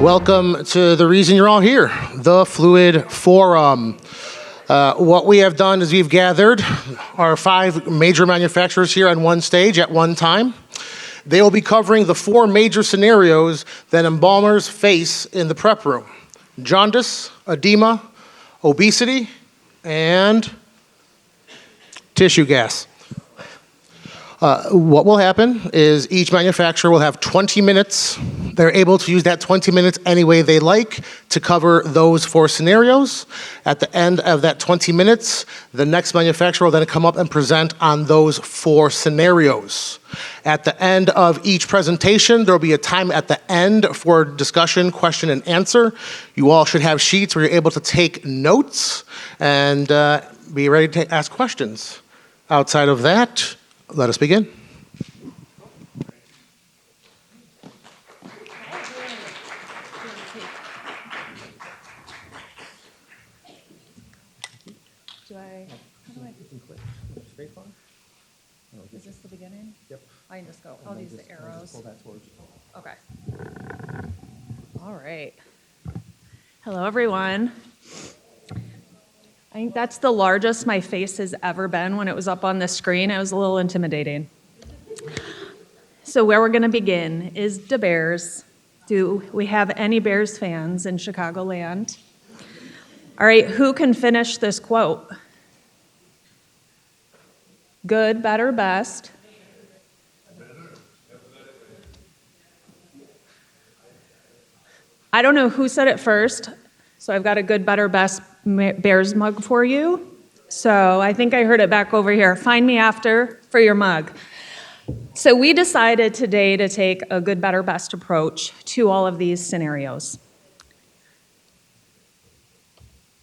Welcome to the reason you're all here, the Fluid Forum. What we have done is we've gathered our 5 major manufacturers here on one stage at one time. They will be covering the 4 major scenarios that embalmers face in the prep room: jaundice, edema, obesity, and tissue gas. What will happen is each manufacturer will have 20 minutes. They're able to use that 20 minutes any way they like to cover those 4 scenarios. At the end of that 20 minutes, the next manufacturer will then come up and present on those 4 scenarios. At the end of each presentation, there will be a time at the end for discussion, question, and answer. You all should have sheets where you're able to take notes and be ready to ask questions. Outside of that, let us begin. Is this the beginning? Yep. I can just go. I'll use the arrows. Pull that towards you. Okay. All right. Hello, everyone. I think that's the largest my face has ever been when it was up on the screen. It was a little intimidating. So where we're going to begin is the Bears. Do we have any Bears fans in Chicagoland? All right, who can finish this quote? Good, better, best. I don't know who said it first, so I've got a good, better, best Bears mug for you. So I think I heard it back over here. Find me after for your mug. So we decided today to take a good, better, best approach to all of these scenarios.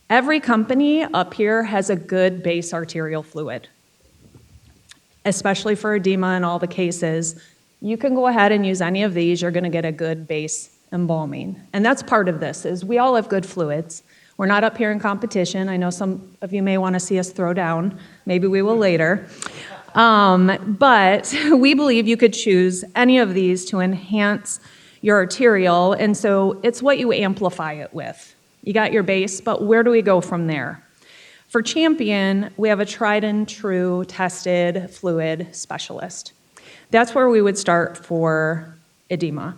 Every company up here has a good base arterial fluid, especially for edema and all the cases. You can go ahead and use any of these. You're going to get a good base embalming. And that's part of this, is we all have good fluids. We're not up here in competition. I know some of you may want to see us throw down. Maybe we will later. But we believe you could choose any of these to enhance your arterial. And so it's what you amplify it with. You got your base, but where do we go from there? For Champion, we have a tried and true tested fluid specialist. That's where we would start for edema.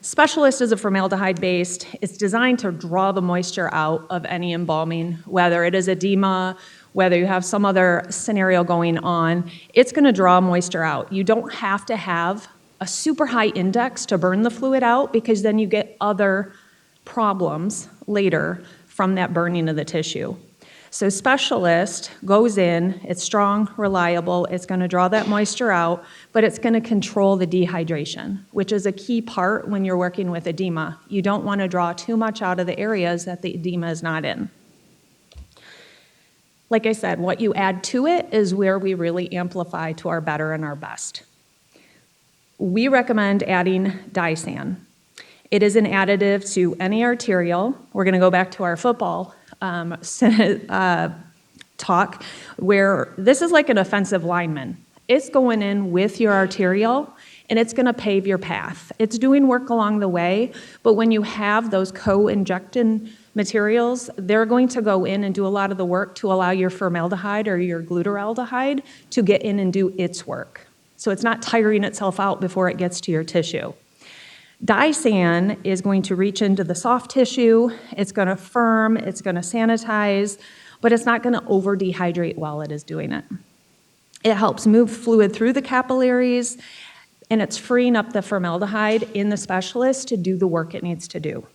Specialist is a formaldehyde-based. It's designed to draw the moisture out of any embalming, whether it is edema, whether you have some other scenario going on. It's going to draw moisture out. You don't have to have a super high index to burn the fluid out, because then you get other problems later from that burning of the tissue. So Specialist goes in, it's strong, reliable, it's going to draw that moisture out, but it's going to control the dehydration, which is a key part when you're working with edema. You don't want to draw too much out of the areas that the edema is not in. Like I said, what you add to it is where we really amplify to our better and our best. We recommend adding Dysan. It is an additive to any arterial. We're going to go back to our football talk, where this is like an offensive lineman. It's going in with your arterial, and it's going to pave your path. It's doing work along the way, but when you have those co-injecting materials, they're going to go in and do a lot of the work to allow your formaldehyde or your glutaraldehyde to get in and do its work. So it's not tiring itself out before it gets to your tissue. Dysan is going to reach into the soft tissue, it's going to firm, it's going to sanitize, but it's not going to over-dehydrate while it is doing it. It helps move fluid through the capillaries, and it's freeing up the formaldehyde in the Specialist to do the work it needs to do.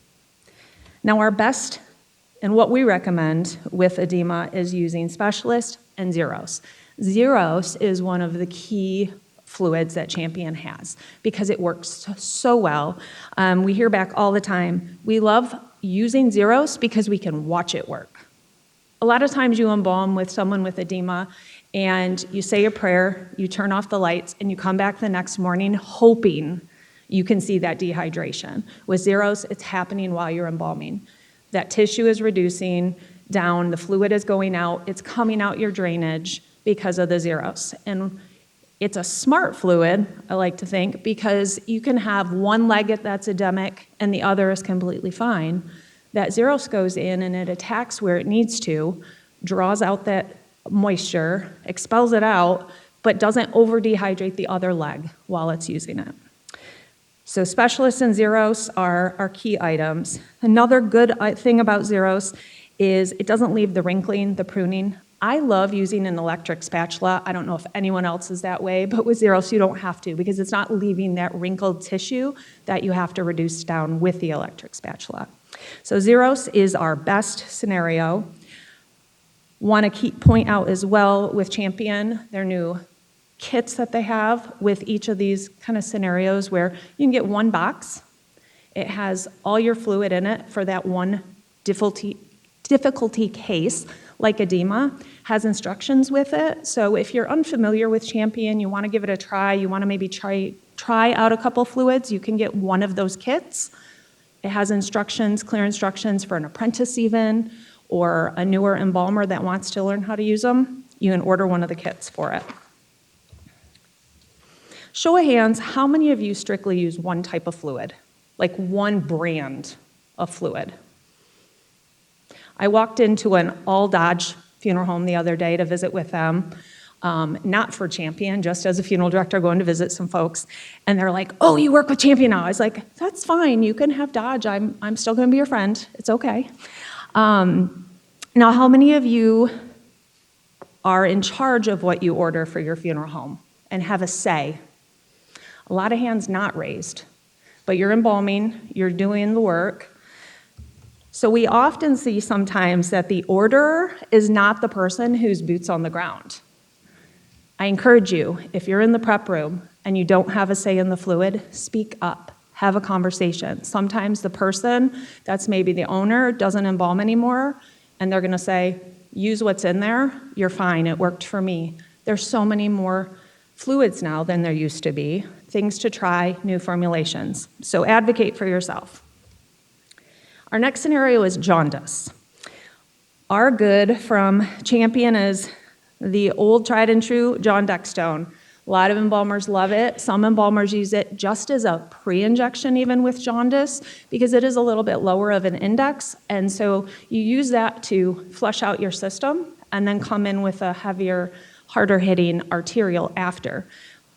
Now, our best and what we recommend with edema is using Specialist and Zeros. Zeros is one of the key fluids that Champion has because it works so well. We hear back all the time, we love using Zeros because we can watch it work. A lot of times you embalm with someone with edema and you say a prayer, you turn off the lights, and you come back the next morning hoping you can see that dehydration. With Zeros, it's happening while you're embalming. That tissue is reducing down, the fluid is going out, it's coming out your drainage because of the Zeros. And It's a smart fluid, I like to think, because you can have one leg that's edemic and the other is completely fine. That Zeros goes in and it attacks where it needs to, draws out that moisture, expels it out, but doesn't over-dehydrate the other leg while it's using it. So specialists in Zeros are key items. Another good thing about Zeros is it doesn't leave the wrinkling, the pruning. I love using an electric spatula. I don't know if anyone else is that way, but with Zeros you don't have to because it's not leaving that wrinkled tissue that you have to reduce down with the electric spatula. So Zeros is our best scenario. Want to point out as well with Champion, their new kits that they have with each of these kind of scenarios where you can get one box. It has all your fluid in it for that one difficulty case, like edema, has instructions with it. So if you're unfamiliar with Champion, you want to give it a try, you want to maybe try out a couple fluids, you can get one of those kits. It has instructions, clear instructions for an apprentice even, or a newer embalmer that wants to learn how to use them. You can order one of the kits for it. Show of hands, how many of you strictly use one type of fluid? Like one brand of fluid? I walked into an all-Dodge funeral home the other day to visit with them, not for Champion, just as a funeral director going to visit some folks, and they're like, "Oh, you work with Champion now?" I was like, "That's fine, you can have Dodge, I'm still gonna be your friend, it's okay." Now, how many of you are in charge of what you order for your funeral home and have a say? A lot of hands not raised, but you're embalming, you're doing the work. So we often see sometimes that the orderer is not the person who's boots on the ground. I encourage you, if you're in the prep room and you don't have a say in the fluid, speak up, have a conversation. Sometimes the person that's maybe the owner doesn't embalm anymore, and they're gonna say, use what's in there, you're fine, it worked for me. There's so many more fluids now than there used to be, things to try, new formulations. So advocate for yourself. Our next scenario is jaundice. Our good from Champion is the old tried and true John Dextone. A lot of embalmers love it. Some embalmers use it just as a pre-injection even with jaundice because it is a little bit lower of an index. And so you use that to flush out your system and then come in with a heavier, harder hitting arterial after.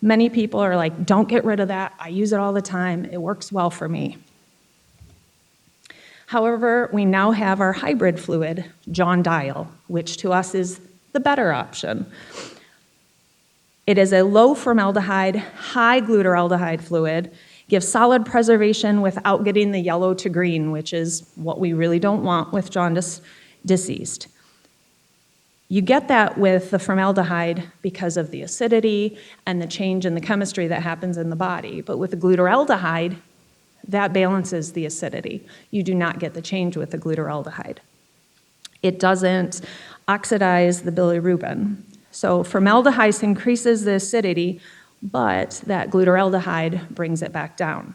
Many people are like, don't get rid of that. I use it all the time. It works well for me. However, we now have our hybrid fluid, John Dial, which to us is the better option. It is a low formaldehyde, high glutaraldehyde fluid, gives solid preservation without getting the yellow to green, which is what we really don't want with jaundice deceased. You get that with the formaldehyde because of the acidity and the change in the chemistry that happens in the body. But with the glutaraldehyde, that balances the acidity. You do not get the change with the glutaraldehyde. It doesn't oxidize the bilirubin. So formaldehyde increases the acidity, but that glutaraldehyde brings it back down.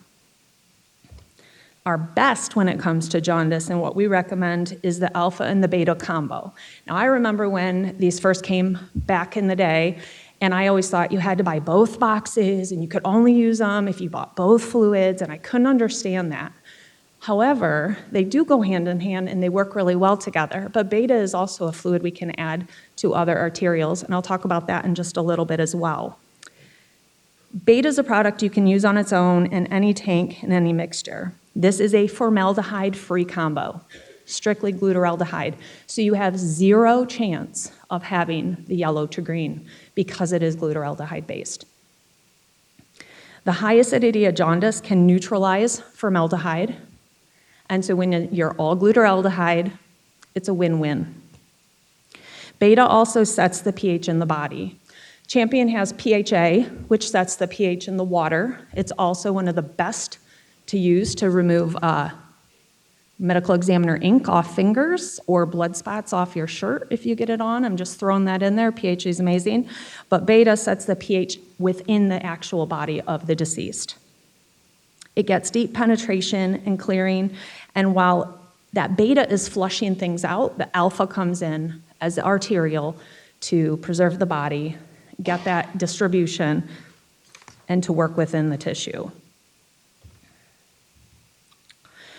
Our best when it comes to jaundice and what we recommend is the alpha and the beta combo. Now, I remember when these first came back in the day, and I always thought you had to buy both boxes and you could only use them if you bought both fluids, and I couldn't understand that. However, they do go hand in hand and they work really well together, but beta is also a fluid we can add to other arterials, and I'll talk about that in just a little bit as well. Beta is a product you can use on its own in any tank in any mixture. This is a formaldehyde-free combo, strictly glutaraldehyde. So you have zero chance of having the yellow to green because it is glutaraldehyde-based. The high acidity of jaundice can neutralize formaldehyde, and so when you're all glutaraldehyde, it's a win-win. Beta also sets the pH in the body. Champion has PHA, which sets the pH in the water. It's also one of the best to use to remove medical examiner ink off fingers or blood spots off your shirt if you get it on. I'm just throwing that in there. PHA is amazing. But beta sets the pH within the actual body of the deceased. It gets deep penetration and clearing, and while that beta is flushing things out, the alpha comes in as the arterial to preserve the body get that distribution, and to work within the tissue.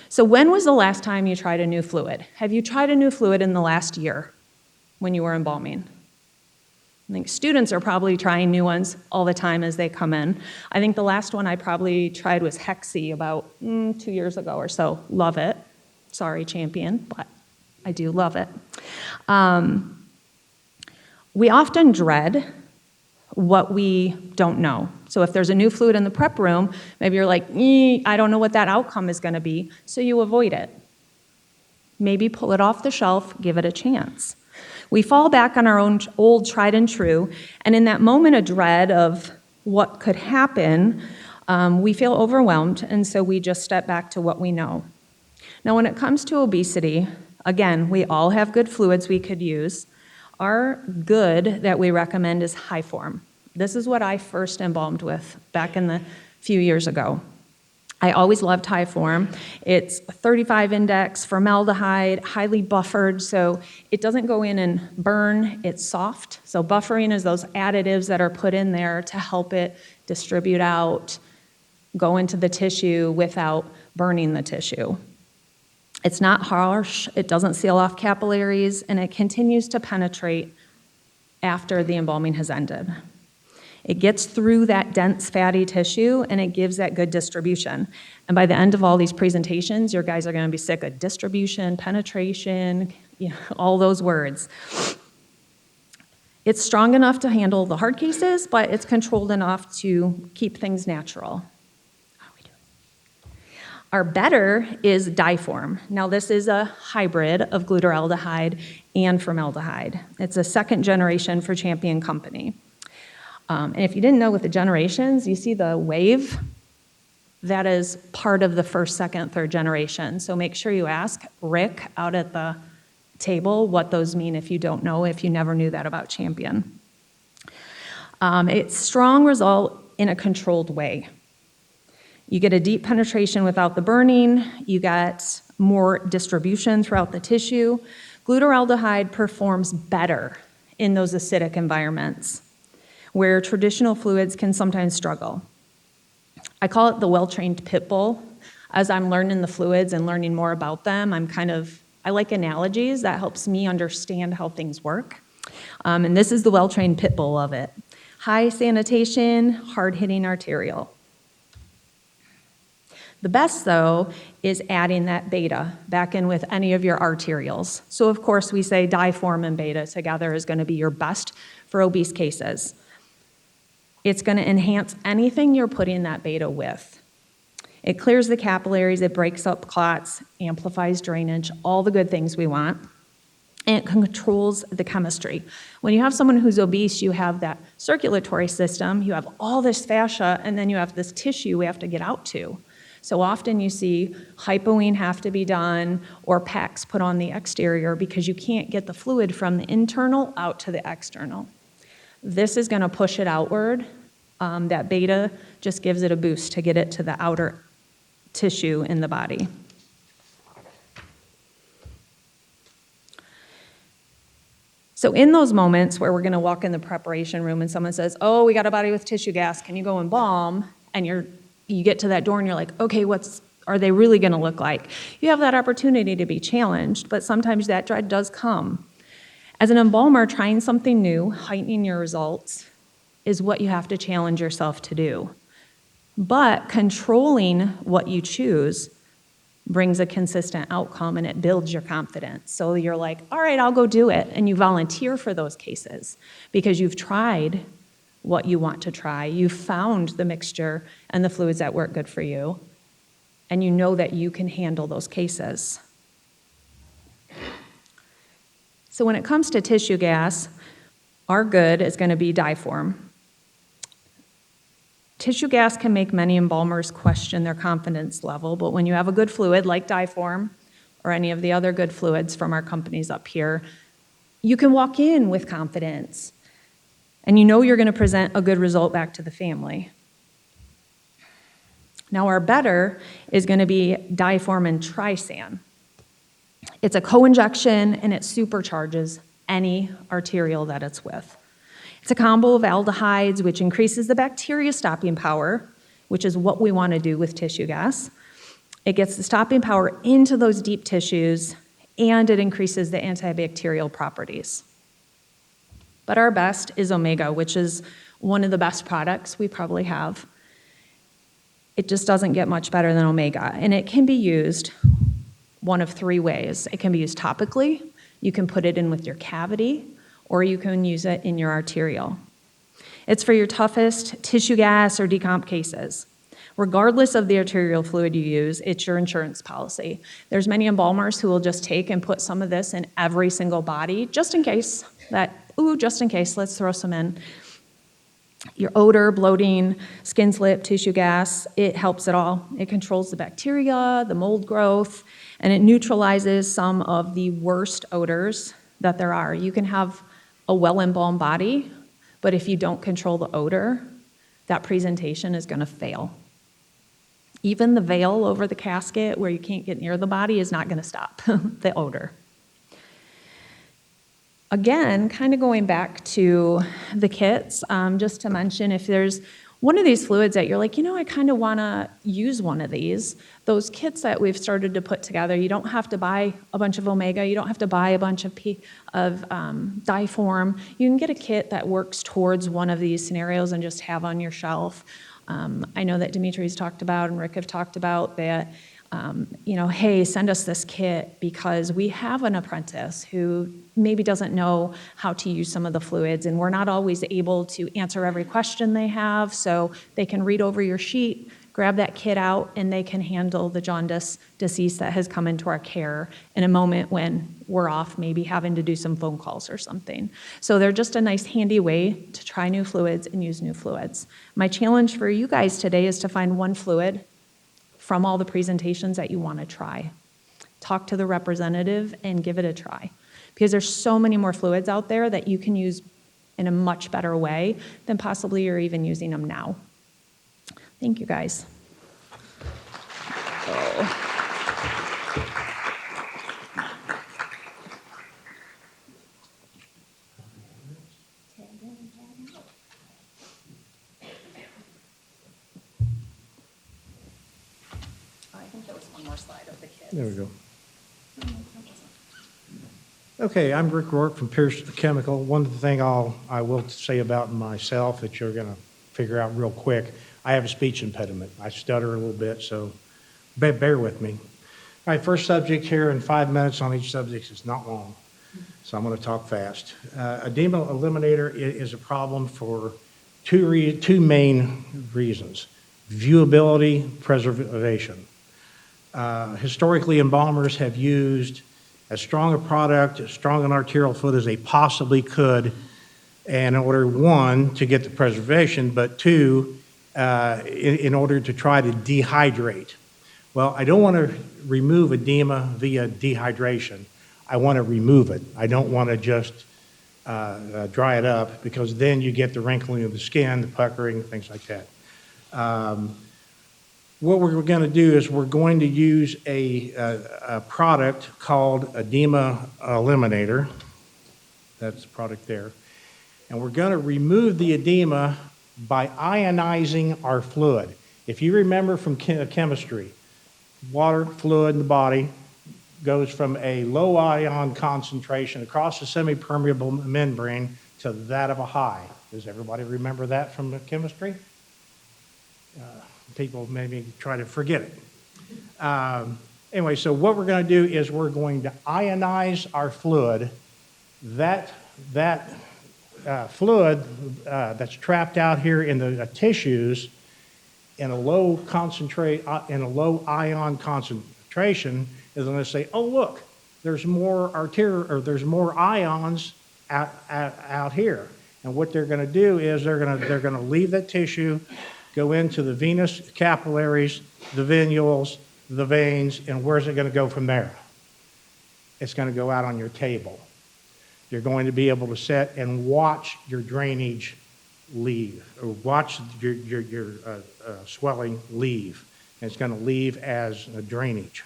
So when was the last time you tried a new fluid? Have you tried a new fluid in the last year when you were embalming? I think students are probably trying new ones all the time as they come in. I think the last one I probably tried was Hexy about 2 years ago or so. Love it. Sorry, champion, but I do love it. We often dread what we don't know. So if there's a new fluid in the prep room, maybe you're like, I don't know what that outcome is going to be, so you avoid it. Maybe pull it off the shelf, give it a chance. We fall back on our own old tried and true, and in that moment of dread of what could happen, we feel overwhelmed, and so we just step back to what we know. Now, when it comes to obesity, again, we all have good fluids we could use. Our good that we recommend is high form. This is what I first embalmed with back in the few years ago. I always loved high form. It's 35 index, formaldehyde, highly buffered, so it doesn't go in and burn, it's soft. So buffering is those additives that are put in there to help it distribute out, go into the tissue without burning the tissue. It's not harsh, it doesn't seal off capillaries, and it continues to penetrate after the embalming has ended. It gets through that dense fatty tissue and it gives that good distribution. And by the end of all these presentations, your guys are going to be sick of distribution, penetration, all those words. It's strong enough to handle the hard cases, but it's controlled enough to keep things natural. How are we doing? Our better is Diform. Now this is a hybrid of glutaraldehyde and formaldehyde. It's a second generation for Champion Company. And if you didn't know with the generations, you see the wave? That is part of the first, second, third generation. So make sure you ask Rick out at the table what those mean if you don't know, if you never knew that about Champion. It's strong result in a controlled way. You get a deep penetration without the burning. You get more distribution throughout the tissue. Glutaraldehyde performs better in those acidic environments, where traditional fluids can sometimes struggle. I call it the well-trained pit bull. As I'm learning the fluids and learning more about them, I like analogies. That helps me understand how things work. And this is the well-trained pit bull of it. High sanitation, hard-hitting arterial. The best, though, is adding that beta back in with any of your arterials. So, of course, we say Diform and beta together is going to be your best for obese cases. It's going to enhance anything you're putting that beta with. It clears the capillaries, it breaks up clots, amplifies drainage, all the good things we want, and it controls the chemistry. When you have someone who's obese, you have that circulatory system, you have all this fascia, and then you have this tissue we have to get out to. So often you see hypoene have to be done or packs put on the exterior because you can't get the fluid from the internal out to the external. This is going to push it outward. That beta just gives it a boost to get it to the outer tissue in the body. So in those moments where we're going to walk in the preparation room and someone says, oh, we got a body with tissue gas, can you go embalm? And you get to that door and you're like, okay, what are they really going to look like? You have that opportunity to be challenged, but sometimes that dread does come. As an embalmer, trying something new, heightening your results, is what you have to challenge yourself to do. But controlling what you choose brings a consistent outcome and it builds your confidence. So you're like, all right, I'll go do it. And you volunteer for those cases because you've tried what you want to try. You've found the mixture and the fluids that work good for you. And you know that you can handle those cases. So when it comes to tissue gas, our good is going to be Diform. Tissue gas can make many embalmers question their confidence level, but when you have a good fluid like Diform or any of the other good fluids from our companies up here, you can walk in with confidence and you know you're going to present a good result back to the family. Now our better is going to be Diform and Trisan. It's a co-injection and it supercharges any arterial that it's with. It's a combo of aldehydes, which increases the bacteria stopping power, which is what we want to do with tissue gas. It gets the stopping power into those deep tissues, and it increases the antibacterial properties. But our best is omega, which is one of the best products we probably have. It just doesn't get much better than omega, and it can be used one of three ways. It can be used topically, you can put it in with your cavity, or you can use it in your arterial. It's for your toughest tissue gas or decomp cases. Regardless of the arterial fluid you use, it's your insurance policy. There's many embalmers who will just take and put some of this in every single body, just in case, let's throw some in. Your odor, bloating, skin slip, tissue gas, it helps it all. It controls the bacteria, the mold growth, and it neutralizes some of the worst odors that there are. You can have a well-embalmed body, but if you don't control the odor, that presentation is going to fail. Even the veil over the casket where you can't get near the body is not going to stop the odor. Again, kind of going back to the kits, just to mention, if there's one of these fluids that you're like, I kind of want to use one of these, those kits that we've started to put together, you don't have to buy a bunch of omega, you don't have to buy a bunch of diform. You can get a kit that works towards one of these scenarios and just have on your shelf. I know that Dimitri's talked about and Rick have talked about that, hey, send us this kit because we have an apprentice who maybe doesn't know how to use some of the fluids, and we're not always able to answer every question they have, so they can read over your sheet, grab that kit out, and they can handle the jaundice deceased that has come into our care in a moment when we're off, maybe having to do some phone calls or something. So they're just a nice handy way to try new fluids and use new fluids. My challenge for you guys today is to find one fluid from all the presentations that you want to try. Talk to the representative and give it a try. Because there's so many more fluids out there that you can use in a much better way than possibly you're even using them now. Thank you, guys. I think there was one more slide of the kids. There we go. Okay, I'm Rick Rourke from Pierce Chemical. One thing I will say about myself that you're going to figure out real quick, I have a speech impediment. I stutter a little bit, so bear with me. All right, first subject here, and 5 minutes on each subject is not long, so I'm going to talk fast. Edema eliminator is a problem for two main reasons: viewability, preservation. Historically, embalmers have used as strong a product, as strong an arterial fluid as they possibly could, and in order, one, to get the preservation, but two, in order to try to dehydrate. Well, I don't want to remove edema via dehydration. I want to remove it. I don't want to just dry it up, because then you get the wrinkling of the skin, the puckering, things like that. What we're going to do is we're going to use a product called edema eliminator. That's the product there. And we're going to remove the edema by ionizing our fluid. If you remember from chemistry, water fluid in the body goes from a low ion concentration across the semi-permeable membrane to that of a high. Does everybody remember that from the chemistry? People maybe try to forget it. Anyway, so what we're going to do is we're going to ionize our fluid. That fluid that's trapped out here in the tissues in a low ion concentration is going to say, oh look, there's more there's more ions out here. And what they're going to do is they're going to leave that tissue, go into the venous capillaries, the venules, the veins, and where's it going to go from there? It's going to go out on your table. You're going to be able to sit and watch your drainage leave, or watch your swelling leave. And it's going to leave as a drainage.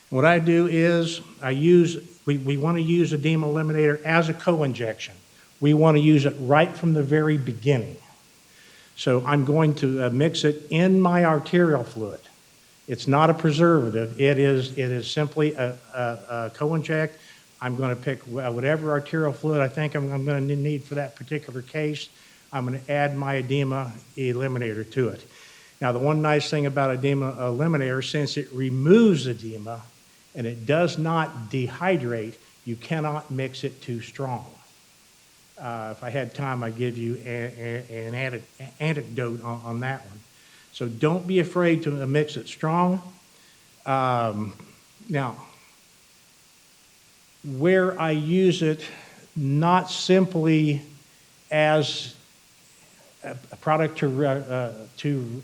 What I do is I use We want to use edema eliminator as a co-injection. We want to use it right from the very beginning. So I'm going to mix it in my arterial fluid. It's not a preservative. It is simply a co-inject. I'm going to pick whatever arterial fluid I think I'm going to need for that particular case. I'm going to add my edema eliminator to it. Now, the one nice thing about edema eliminator, since it removes edema and it does not dehydrate, you cannot mix it too strong. If I had time, I'd give you an anecdote on that one. So don't be afraid to mix it strong. Now, where I use it not simply as a product to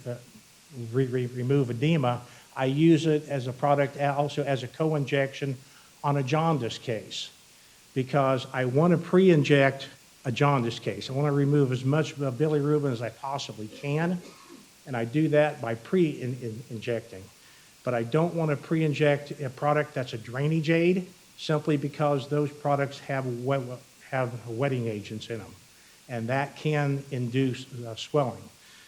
remove edema, I use it as a product also as a co-injection on a jaundice case, because I want to pre-inject a jaundice case. I want to remove as much bilirubin as I possibly can, and I do that by pre-injecting. But I don't want to pre-inject a product that's a drainage aid, simply because those products have wetting agents in them, and that can induce swelling.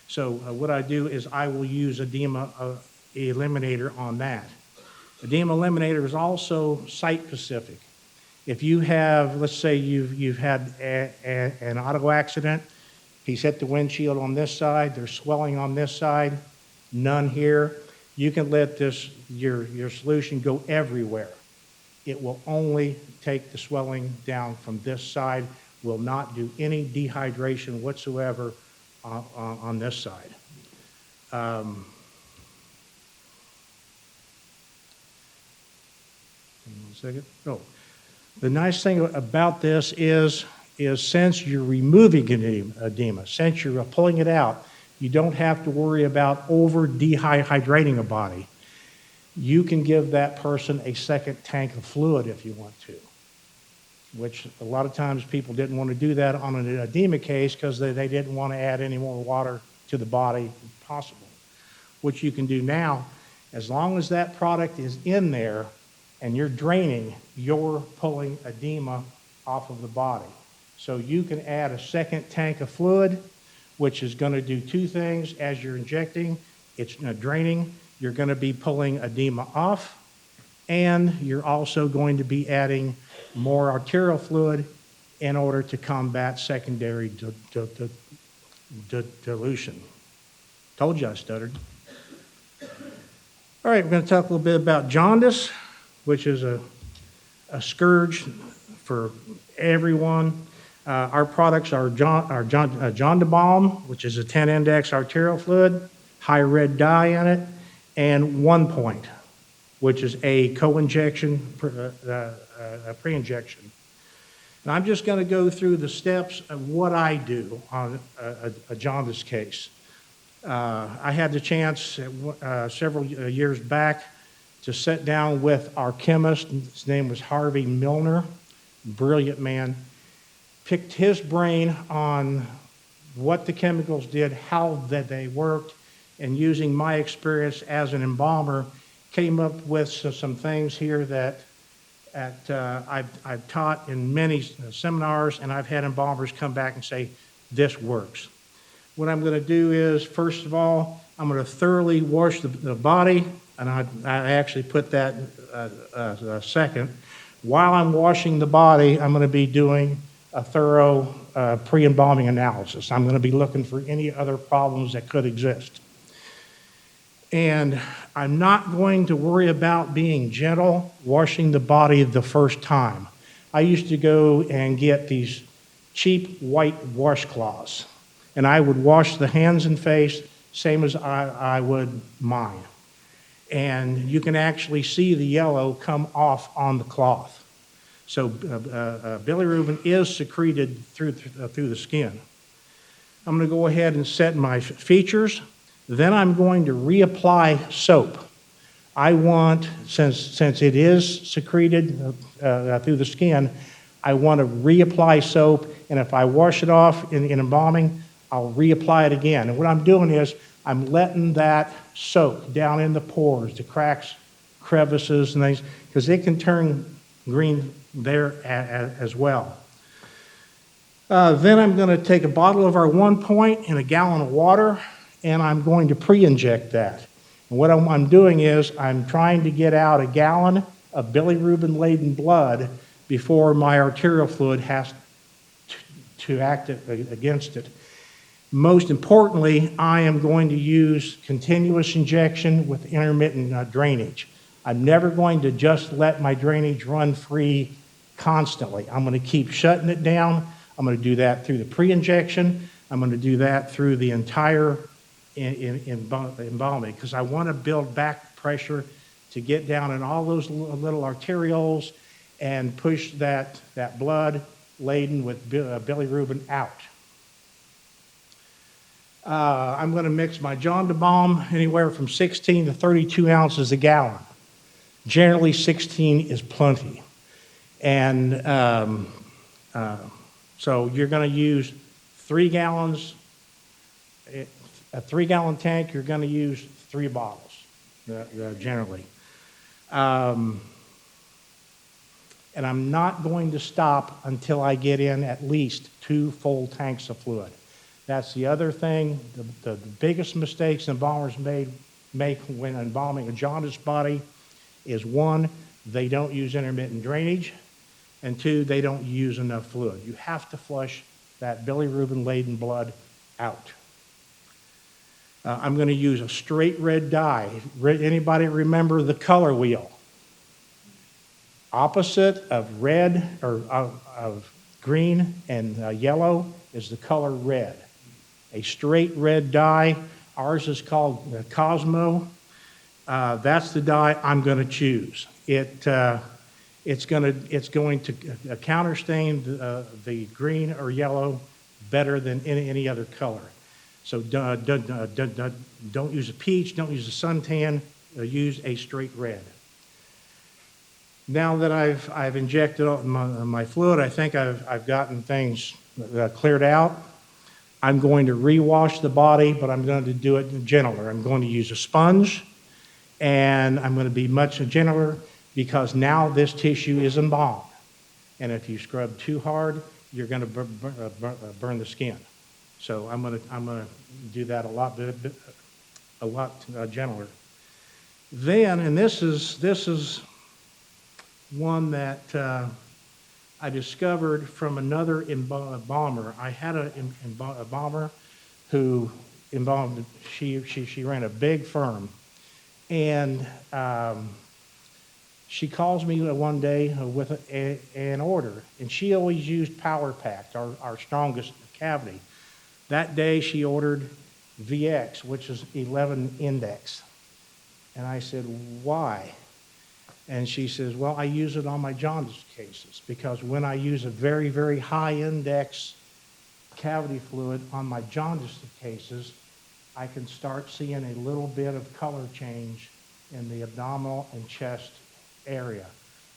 So what I do is I will use edema eliminator on that. Edema eliminator is also site-specific. If you have, let's say you've had an auto accident, he's hit the windshield on this side, there's swelling on this side, none here, you can let your solution go everywhere. It will only take the swelling down from this side, will not do any dehydration whatsoever on this side. One second. Oh, the nice thing about this is since you're removing edema, since you're pulling it out, you don't have to worry about over dehydrating a body. You can give that person a second tank of fluid if you want to, which a lot of times people didn't want to do that on an edema case because they didn't want to add any more water to the body if possible. What you can do now, as long as that product is in there and you're draining, you're pulling edema off of the body. So you can add a second tank of fluid, which is going to do two things. As you're injecting, it's draining. You're going to be pulling edema off, and you're also going to be adding more arterial fluid in order to combat secondary dilution. Told you I stuttered. All right, we're going to talk a little bit about jaundice, which is a scourge for everyone. Our products are Jondabalm, which is a 10 index arterial fluid, high red dye in it, and 1 Point, which is a co-injection, pre-injection. And I'm just going to go through the steps of what I do on a jaundice case. I had the chance several years back to sit down with our chemist. His name was Harvey Milner, brilliant man. Picked his brain on what the chemicals did, how that they worked, and using my experience as an embalmer, came up with some things here that I've taught in many seminars, and I've had embalmers come back and say, this works. What I'm going to do is, first of all, I'm going to thoroughly wash the body, and I actually put that second. While I'm washing the body, I'm going to be doing a thorough pre-embalming analysis. I'm going to be looking for any other problems that could exist. And I'm not going to worry about being gentle washing the body the first time. I used to go and get these cheap white washcloths, and I would wash the hands and face same as I would mine. And you can actually see the yellow come off on the cloth. So bilirubin is secreted through the skin. I'm going to go ahead and set my features. Then I'm going to reapply soap. I want, since it is secreted through the skin, I want to reapply soap, and if I wash it off in embalming, I'll reapply it again. And what I'm doing is I'm letting that soak down in the pores, the cracks, crevices, and things, because it can turn green there as well. Then I'm going to take a bottle of our 1 point and a gallon of water, and I'm going to pre-inject that. And what I'm doing is I'm trying to get out a gallon of bilirubin-laden blood before my arterial fluid has to act against it. Most importantly, I am going to use continuous injection with intermittent drainage. I'm never going to just let my drainage run free constantly. I'm going to keep shutting it down. I'm going to do that through the pre-injection. I'm going to do that through the entire embalming, because I want to build back pressure to get down in all those little arterioles and push that blood laden with bilirubin out. I'm going to mix my John de Balm anywhere from 16 to 32 ounces a gallon. Generally, 16 is plenty. And so you're going to use 3 gallons. A 3-gallon tank, you're going to use 3 bottles, generally. And I'm not going to stop until I get in at least 2 full tanks of fluid. That's the other thing. The biggest mistakes embalmers make when embalming a jaundiced body is, 1, they don't use intermittent drainage, and 2, they don't use enough fluid. You have to flush that bilirubin-laden blood out. I'm going to use a straight red dye. Anybody remember the color wheel? Opposite of red, or of green and yellow, is the color red. A straight red dye. Ours is called Cosmo. That's the dye I'm going to choose. It's going to counterstain the green or yellow better than any other color. So don't use a peach, don't use a suntan, use a straight red. Now that I've injected my fluid, I think I've gotten things cleared out. I'm going to rewash the body, but I'm going to do it gentler. I'm going to use a sponge, and I'm going to be much gentler because now this tissue is embalmed. And if you scrub too hard, you're going to burn the skin. So I'm going to do that a lot gentler. Then, and this is one that I discovered from another embalmer. I had an embalmer who embalmed. She ran a big firm, and she calls me one day with an order, and she always used Power Pack, our strongest cavity. That day she ordered VX, which is 11 index. And I said, why? And she says, well, I use it on my jaundice cases because when I use a very, very high index cavity fluid on my jaundice cases, I can start seeing a little bit of color change in the abdominal and chest area,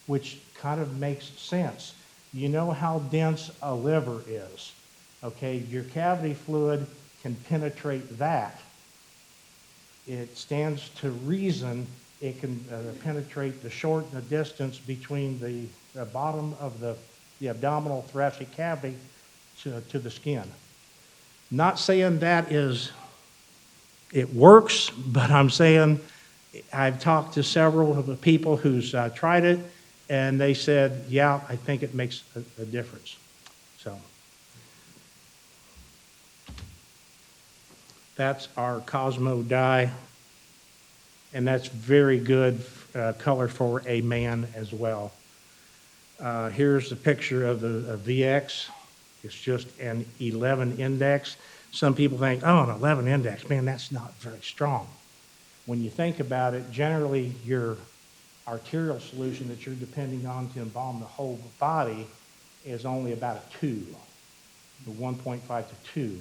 which kind of makes sense. You know how dense a liver is. Okay, your cavity fluid can penetrate that. It stands to reason it can penetrate the distance between the bottom of the abdominal thoracic cavity to the skin. Not saying that it works, but I'm saying I've talked to several of the people who's tried it, and they said, yeah, I think it makes a difference. So that's our Cosmo dye, and that's very good color for a man as well. Here's the picture of the VX. It's just an 11 index. Some people think, oh, an 11 index, man, that's not very strong. When you think about it, generally your arterial solution that you're depending on to embalm the whole body is only about a 2, the 1.5 to 2.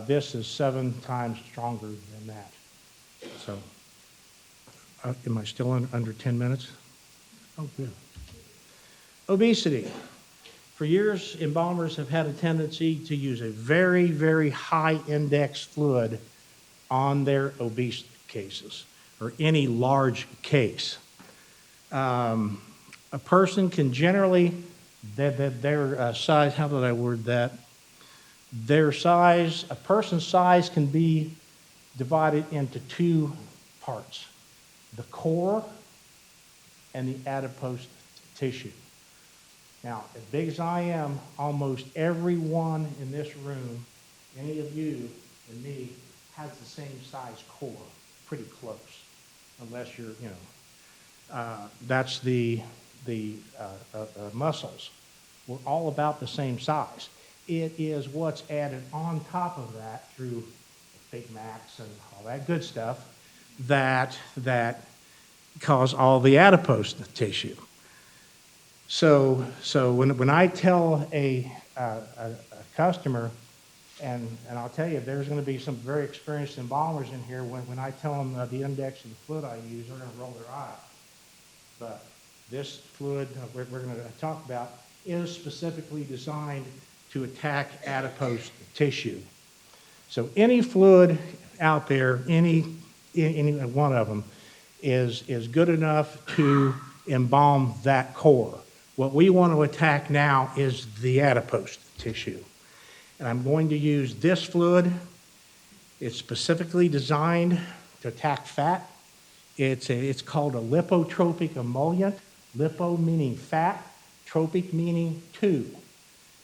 This is 7 times stronger than that. So, am I still under 10 minutes? Oh, good. Obesity. For years, embalmers have had a tendency to use a very, very high index fluid on their obese cases, or any large case. A person can generally, their size, how did I word that? Their size, a person's size can be divided into two parts, the core and the adipose tissue. Now, as big as I am, almost everyone in this room, any of you and me, has the same size core, pretty close, unless you're, that's the muscles. We're all about the same size. It is what's added on top of that through Big Macs and all that good stuff that cause all the adipose tissue. So when I tell a customer, and I'll tell you, there's going to be some very experienced embalmers in here, when I tell them the index of the fluid I use, they're going to roll their eye. But this fluid we're going to talk about is specifically designed to attack adipose tissue. So any fluid out there, any one of them, is good enough to embalm that core. What we want to attack now is the adipose tissue. And I'm going to use this fluid. It's specifically designed to attack fat. It's called a lipotropic emollient. Lipo meaning fat, tropic meaning to.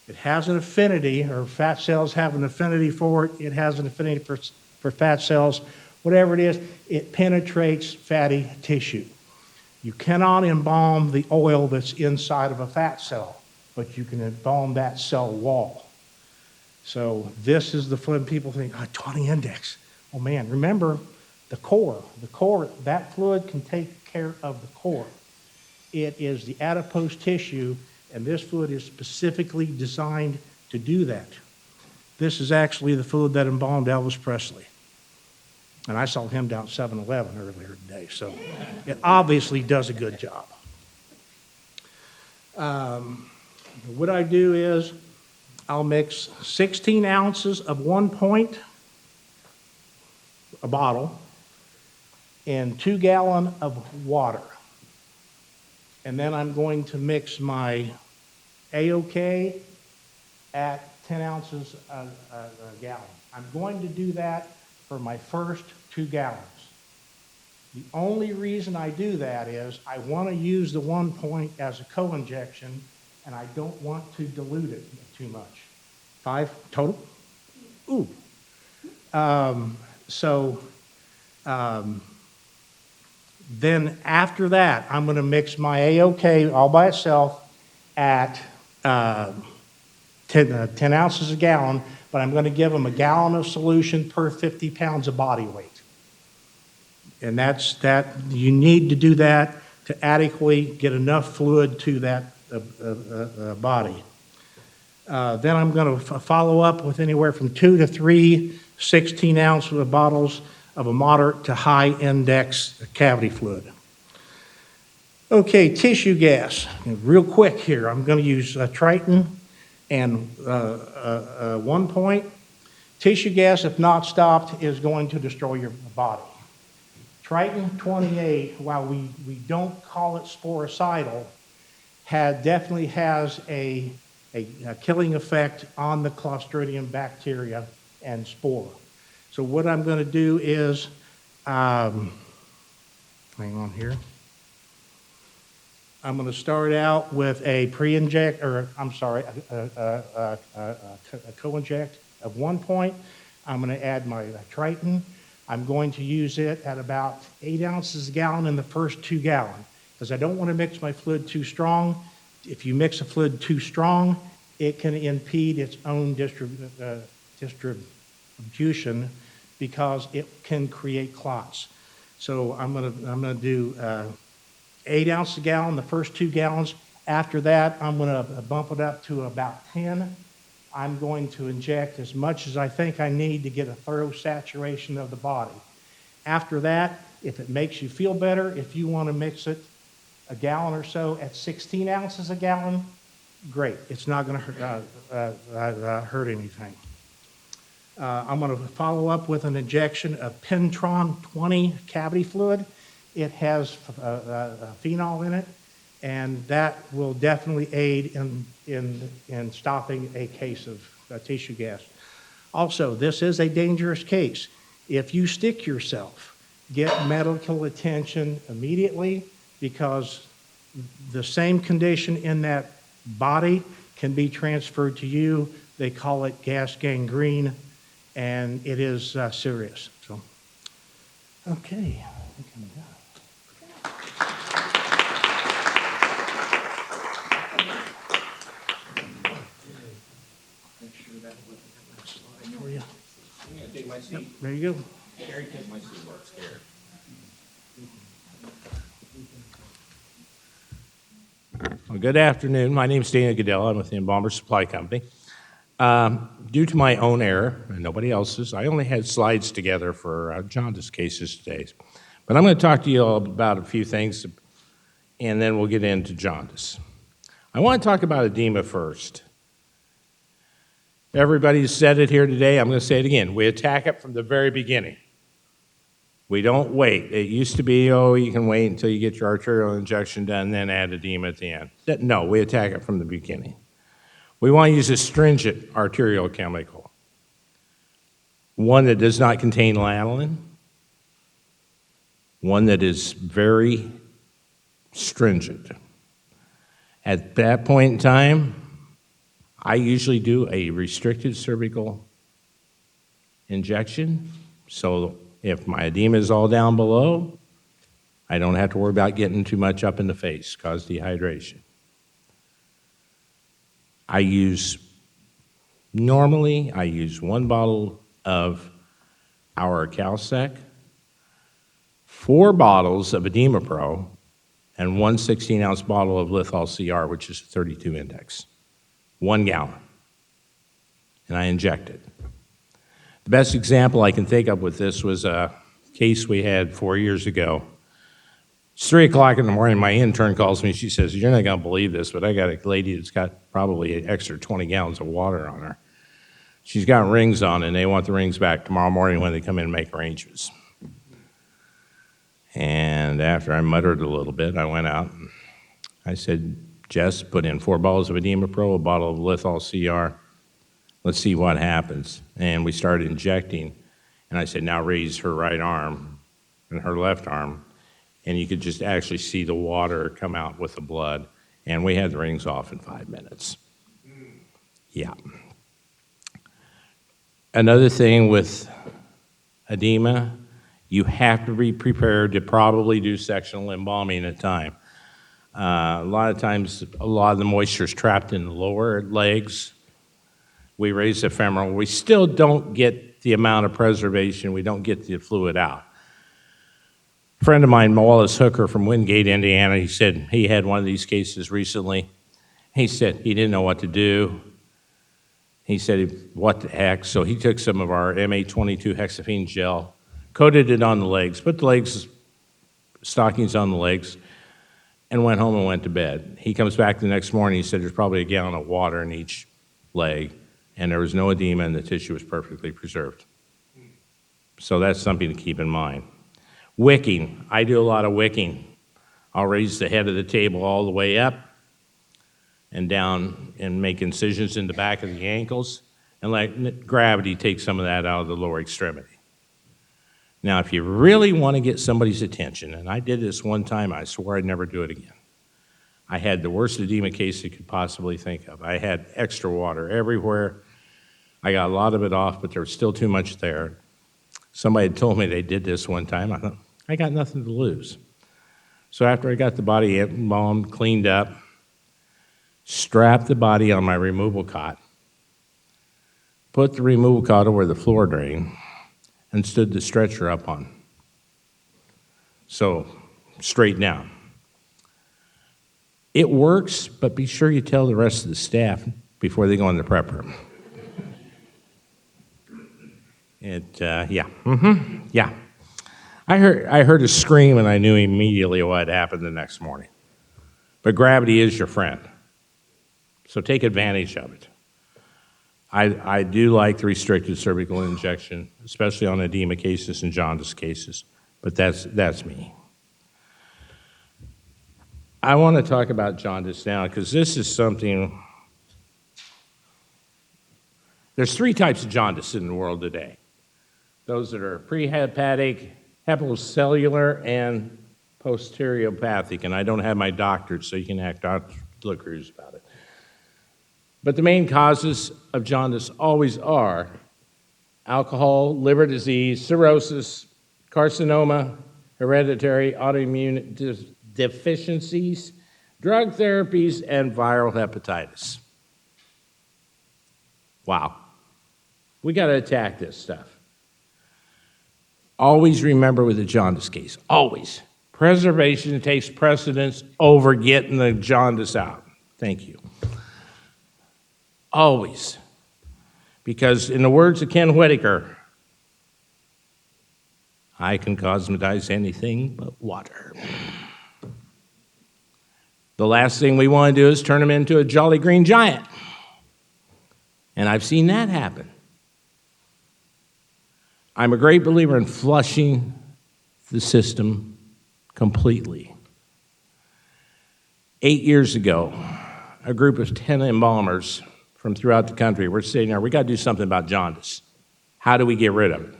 It has an affinity, or fat cells have an affinity for it. It has an affinity for fat cells. Whatever it is, it penetrates fatty tissue. You cannot embalm the oil that's inside of a fat cell, but you can embalm that cell wall. So this is the fluid. People think, 20 index. Oh man, remember the core. The core, that fluid can take care of the core. It is the adipose tissue, and this fluid is specifically designed to do that. This is actually the fluid that embalmed Elvis Presley. And I saw him down at 7-Eleven earlier today, so it obviously does a good job. What I do is I'll mix 16 ounces of 1 point, a bottle, in 2 gallons of water. And then I'm going to mix my AOK at 10 ounces a gallon. I'm going to do that for my first 2 gallons. The only reason I do that is I want to use the 1 point as a co-injection, and I don't want to dilute it too much. 5 total? Ooh. Then after that, I'm going to mix my AOK all by itself at 10 ounces a gallon, but I'm going to give them a gallon of solution per 50 pounds of body weight. And you need to do that to adequately get enough fluid to that body. Then I'm going to follow up with anywhere from 2 to 3 16-ounce bottles of a moderate to high index cavity fluid. Okay, tissue gas. Real quick here, I'm going to use Triton and 1 point. Tissue gas, if not stopped, is going to destroy your body. Triton 28, while we don't call it sporicidal, definitely has a killing effect on the Clostridium bacteria and spore. So what I'm going to do is, hang on here. I'm going to start out with a co-inject of 1 point. I'm going to add my Triton. I'm going to use it at about 8 ounces a gallon in the first 2 gallons, because I don't want to mix my fluid too strong. If you mix a fluid too strong, it can impede its own distribution because it can create clots. So I'm gonna do 8 ounces a gallon the first 2 gallons. After that, I'm gonna bump it up to about 10. I'm going to inject as much as I think I need to get a thorough saturation of the body. After that, if it makes you feel better, if you want to mix it a gallon or so at 16 ounces a gallon, great. It's not going to hurt anything. I'm going to follow up with an injection of Pentron 20 cavity fluid. It has phenol in it. and that will definitely aid in stopping a case of tissue gas. Also, this is a dangerous case. If you stick yourself, get medical attention immediately, because the same condition in that body can be transferred to you. They call it gas gangrene, and it is serious. So, okay. I think I'm done. Make sure that slide for you. Yeah, take my seat. Yep, there you go. Gary, take my seat where I'm scared. Well, good afternoon. My name is Dana Goodell. I'm with the Embalmer Supply Company. Due to my own error and nobody else's, I only had slides together for jaundice cases today. But I'm going to talk to you all about a few things, and then we'll get into jaundice. I want to talk about edema first. Everybody's said it here today. I'm going to say it again. We attack it from the very beginning. We don't wait. It used to be, you can wait until you get your arterial injection done, then add edema at the end. No, we attack it from the beginning. We want to use a stringent arterial chemical, one that does not contain lanolin, one that is very stringent. At that point in time, I usually do a restricted cervical injection, so if my edema is all down below, I don't have to worry about getting too much up in the face, cause dehydration. Normally I use 1 bottle of our Calsec, 4 bottles of Edema Pro, and 1 16-ounce bottle of Lithol CR, which is a 32 index. 1 gallon. And I inject it. The best example I can think of with this was a case we had 4 years ago. It's 3 o'clock in the morning, my intern calls me, she says, "You're not gonna believe this, but I got a lady that's got probably an extra 20 gallons of water on her. She's got rings on, and they want the rings back tomorrow morning when they come in and make arrangements." And after I muttered a little bit, I went out and I said, "Jess, put in 4 bottles of Edema Pro, a bottle of Lithol CR. Let's see what happens." And we started injecting, and I said, "Now raise her right arm and her left arm." And you could just actually see the water come out with the blood. And we had the rings off in 5 minutes. Yeah. Another thing with edema, you have to be prepared to probably do sectional embalming at a time. A lot of times, a lot of the moisture is trapped in the lower legs. We raise the femoral. We still don't get the amount of preservation. We don't get the fluid out. A friend of mine, Wallace Hooker from Wingate, Indiana, he said he had one of these cases recently. He said he didn't know what to do. He said, "What the heck?" So he took some of our MA22 hexaphene gel, coated it on the legs, put the stockings on the legs, and went home and went to bed. He comes back the next morning, he said there's probably a gallon of water in each leg, and there was no edema, and the tissue was perfectly preserved. So that's something to keep in mind. Wicking. I do a lot of wicking. I'll raise the head of the table all the way up and down and make incisions in the back of the ankles and let gravity take some of that out of the lower extremity. Now, if you really want to get somebody's attention, and I did this one time, I swore I'd never do it again. I had the worst edema case you could possibly think of. I had extra water everywhere. I got a lot of it off, but there was still too much there. Somebody had told me they did this one time. I thought, I got nothing to lose. So after I got the body embalmed, cleaned up, strapped the body on my removal cot, put the removal cot over the floor drain, and stood the stretcher up on. So, straight down. It works, but be sure you tell the rest of the staff before they go in the prep room. Yeah. I heard a scream, and I knew immediately what happened the next morning. But gravity is your friend, so take advantage of it. I do like the restricted cervical injection, especially on edema cases and jaundice cases, but that's me. I want to talk about jaundice now because this is something. There's 3 types of jaundice in the world today. Those that are prehepatic, hepatocellular, and posteriopathic. And I don't have my doctorate, so you can act Dr. Cruz about it. But the main causes of jaundice always are alcohol, liver disease, cirrhosis, carcinoma, hereditary autoimmune deficiencies, drug therapies, and viral hepatitis. Wow. We got to attack this stuff. Always remember with the jaundice case, always, preservation takes precedence over getting the jaundice out. Thank you. Always. Because in the words of Ken Whitaker, I can cosmetize anything but water. The last thing we want to do is turn him into a jolly green giant. And I've seen that happen. I'm a great believer in flushing the system completely. 8 years ago, a group of 10 embalmers from throughout the country were sitting there, we got to do something about jaundice. How do we get rid of it?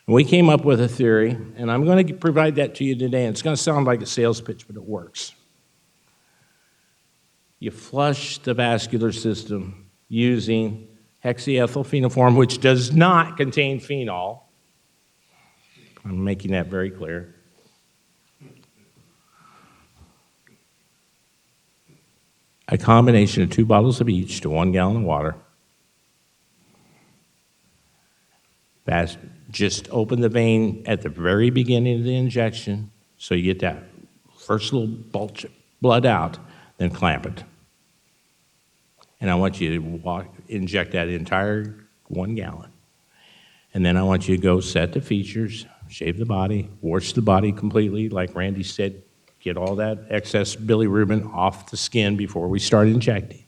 And we came up with a theory, and I'm going to provide that to you today, and it's going to sound like a sales pitch, but it works. You flush the vascular system using hexaethylphenoform, which does not contain phenol. I'm making that very clear. A combination of 2 bottles of each to 1 gallon of water. Just open the vein at the very beginning of the injection so you get that first little bulge of blood out, then clamp it. And I want you to inject that entire 1 gallon. And then I want you to go set the features, shave the body, wash the body completely, like Randy said, get all that excess bilirubin off the skin before we start injecting.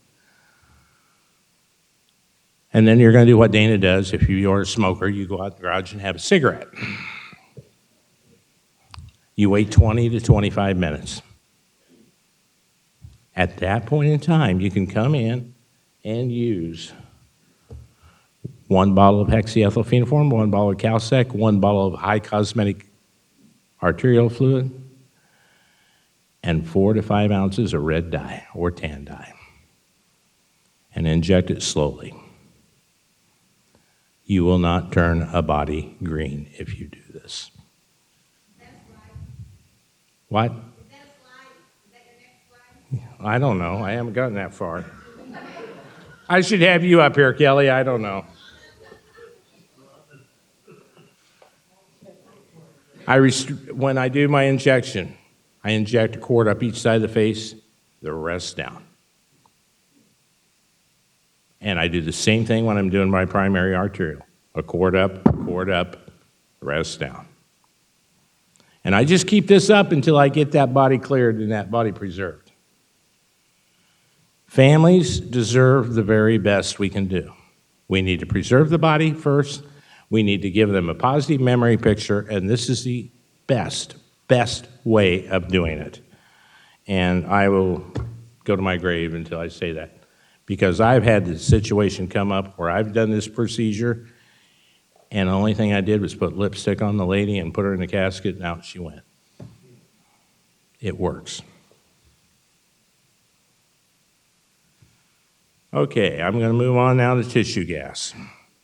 And then you're going to do what Dana does. If you are a smoker, you go out in the garage and have a cigarette. You wait 20 to 25 minutes. At that point in time, you can come in and use 1 bottle of hexaethylphenoform, 1 bottle of Calsec, 1 bottle of high cosmetic arterial fluid, and 4 to 5 ounces of red dye or tan dye. And inject it slowly. You will not turn a body green if you do this. That's right. What? Is that a slide? Is that your next slide? I don't know. I haven't gotten that far. I should have you up here, Kelly. I don't know. When I do my injection, I inject a cord up each side of the face, the rest down. And I do the same thing when I'm doing my primary arterial. A cord up, rest down. And I just keep this up until I get that body cleared and that body preserved. Families deserve the very best we can do. We need to preserve the body first. We need to give them a positive memory picture, and this is the best way of doing it. And I will go to my grave until I say that. Because I've had the situation come up where I've done this procedure, and the only thing I did was put lipstick on the lady and put her in the casket, and out she went. It works. Okay, I'm going to move on now to tissue gas.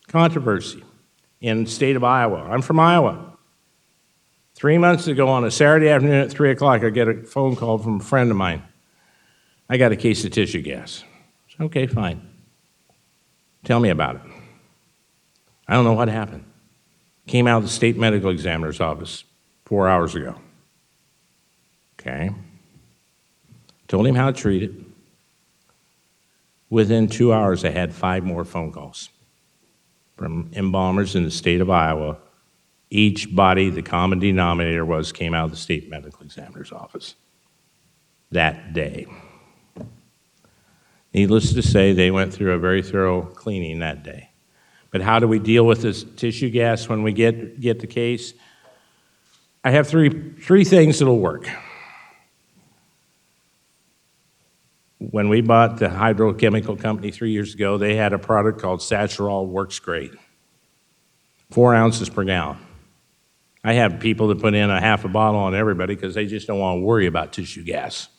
Controversy in the state of Iowa. I'm from Iowa. 3 months ago on a Saturday afternoon at 3 o'clock, I get a phone call from a friend of mine. I got a case of tissue gas. I said, okay, fine. Tell me about it. I don't know what happened. Came out of the state medical examiner's office 4 hours ago. Okay. Told him how to treat it. Within 2 hours, I had 5 more phone calls from embalmers in the state of Iowa. Each body, the common denominator was, came out of the state medical examiner's office that day. Needless to say, they went through a very thorough cleaning that day. But how do we deal with this tissue gas when we get the case? I have three things that'll work. When we bought the hydrochemical company 3 years ago, they had a product called Satchel Works Great, 4 ounces per gallon. I have people that put in a half a bottle on everybody because they just don't want to worry about tissue gas.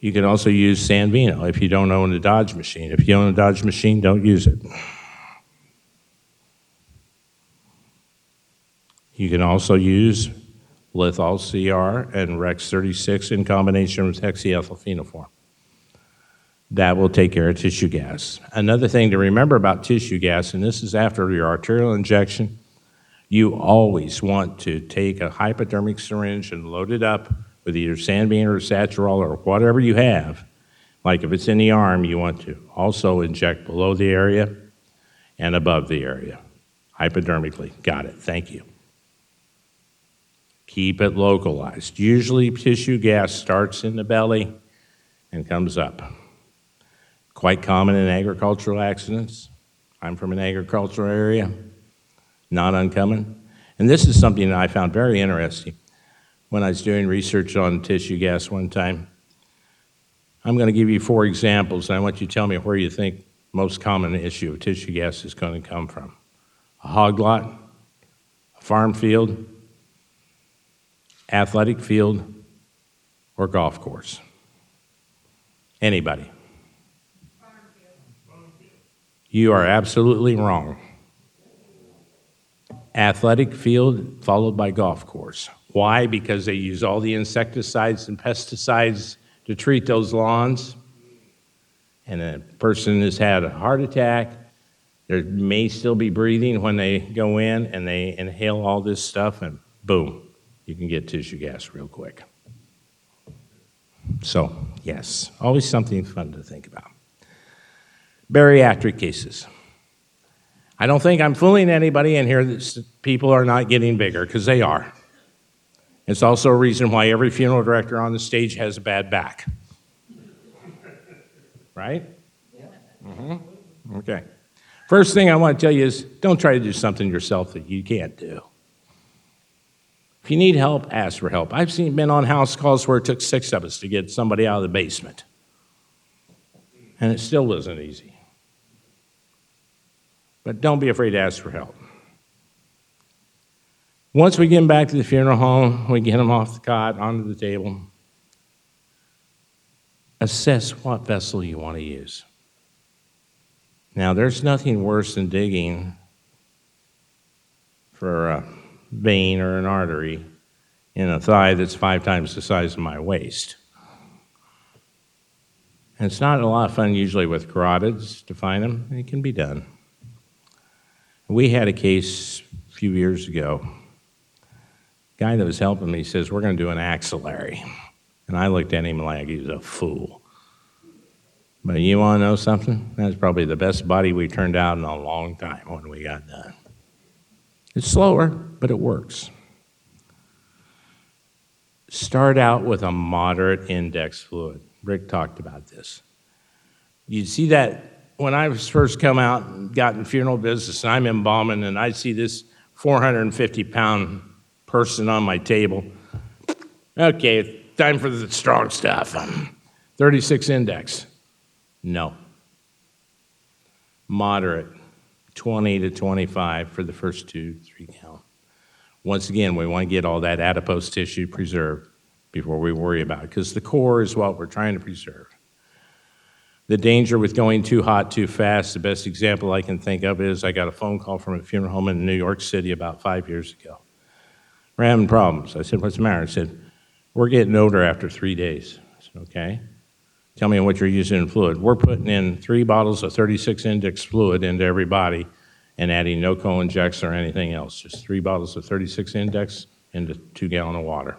You can also use Sanvino if you don't own a Dodge machine. If you own a Dodge machine, don't use it. You can also use Lithol CR and Rex 36 in combination with hexyethylphenoform. That will take care of tissue gas. Another thing to remember about tissue gas, and this is after your arterial injection, you always want to take a hypodermic syringe and load it up with either Sanvino or Satchel or whatever you have. Like if it's in the arm, you want to also inject below the area and above the area, hypodermically. Got it, thank you. Keep it localized. Usually tissue gas starts in the belly and comes up. Quite common in agricultural accidents. I'm from an agricultural area, not uncommon. And this is something that I found very interesting when I was doing research on tissue gas one time. I'm going to give you 4 examples, and I want you to tell me where you think most common issue of tissue gas is going to come from. A hog lot, a farm field, athletic field, or golf course. Anybody? You are absolutely wrong. Athletic field followed by golf course. Why? Because they use all the insecticides and pesticides to treat those lawns. And a person has had a heart attack. They may still be breathing when they go in and they inhale all this stuff, and boom, you can get tissue gas real quick. So, yes, always something fun to think about. Bariatric cases. I don't think I'm fooling anybody in here that people are not getting bigger, because they are. It's also a reason why every funeral director on the stage has a bad back. Right? Mm-hmm. Okay. First thing I want to tell you is don't try to do something yourself that you can't do. If you need help, ask for help. I've been on house calls where it took 6 of us to get somebody out of the basement. And it still wasn't easy. But don't be afraid to ask for help. Once we get them back to the funeral home, we get them off the cot, onto the table. Assess what vessel you want to use. Now, there's nothing worse than digging for a vein or an artery in a thigh that's 5 times the size of my waist. And it's not a lot of fun usually with carotids to find them. It can be done. We had a case a few years ago. Guy that was helping me says, we're going to do an axillary. And I looked at him like he was a fool. But you want to know something? That's probably the best body we turned out in a long time when we got done. It's slower, but it works. Start out with a moderate index fluid. Rick talked about this. You see that when I was first come out and got in funeral business, and I'm embalming, and I see this 450-pound person on my table. Okay, time for the strong stuff. 36 index. No. Moderate, 20 to 25 for the first 2-3 count. Once again, we want to get all that adipose tissue preserved before we worry about it, because the core is what we're trying to preserve. The danger with going too hot too fast, the best example I can think of is I got a phone call from a funeral home in New York City about 5 years ago. We're having problems. I said, what's the matter? I said, we're getting older after 3 days. I said, okay. Tell me what you're using in fluid. We're putting in 3 bottles of 36 index fluid into every body and adding no co-injects or anything else. Just 3 bottles of 36 index into 2 gallons of water.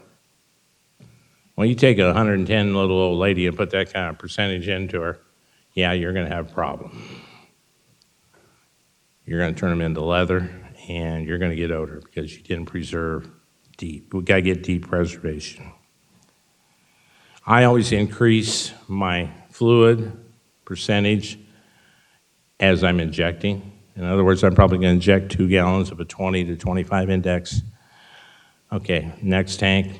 Well, you take a 110 little old lady and put that kind of percentage into her, yeah, you're going to have a problem. You're going to turn them into leather, and you're going to get odor because you didn't preserve deep. We got to get deep preservation. I always increase my fluid percentage as I'm injecting. In other words, I'm probably going to inject 2 gallons of a 20 to 25 index. Okay, next tank,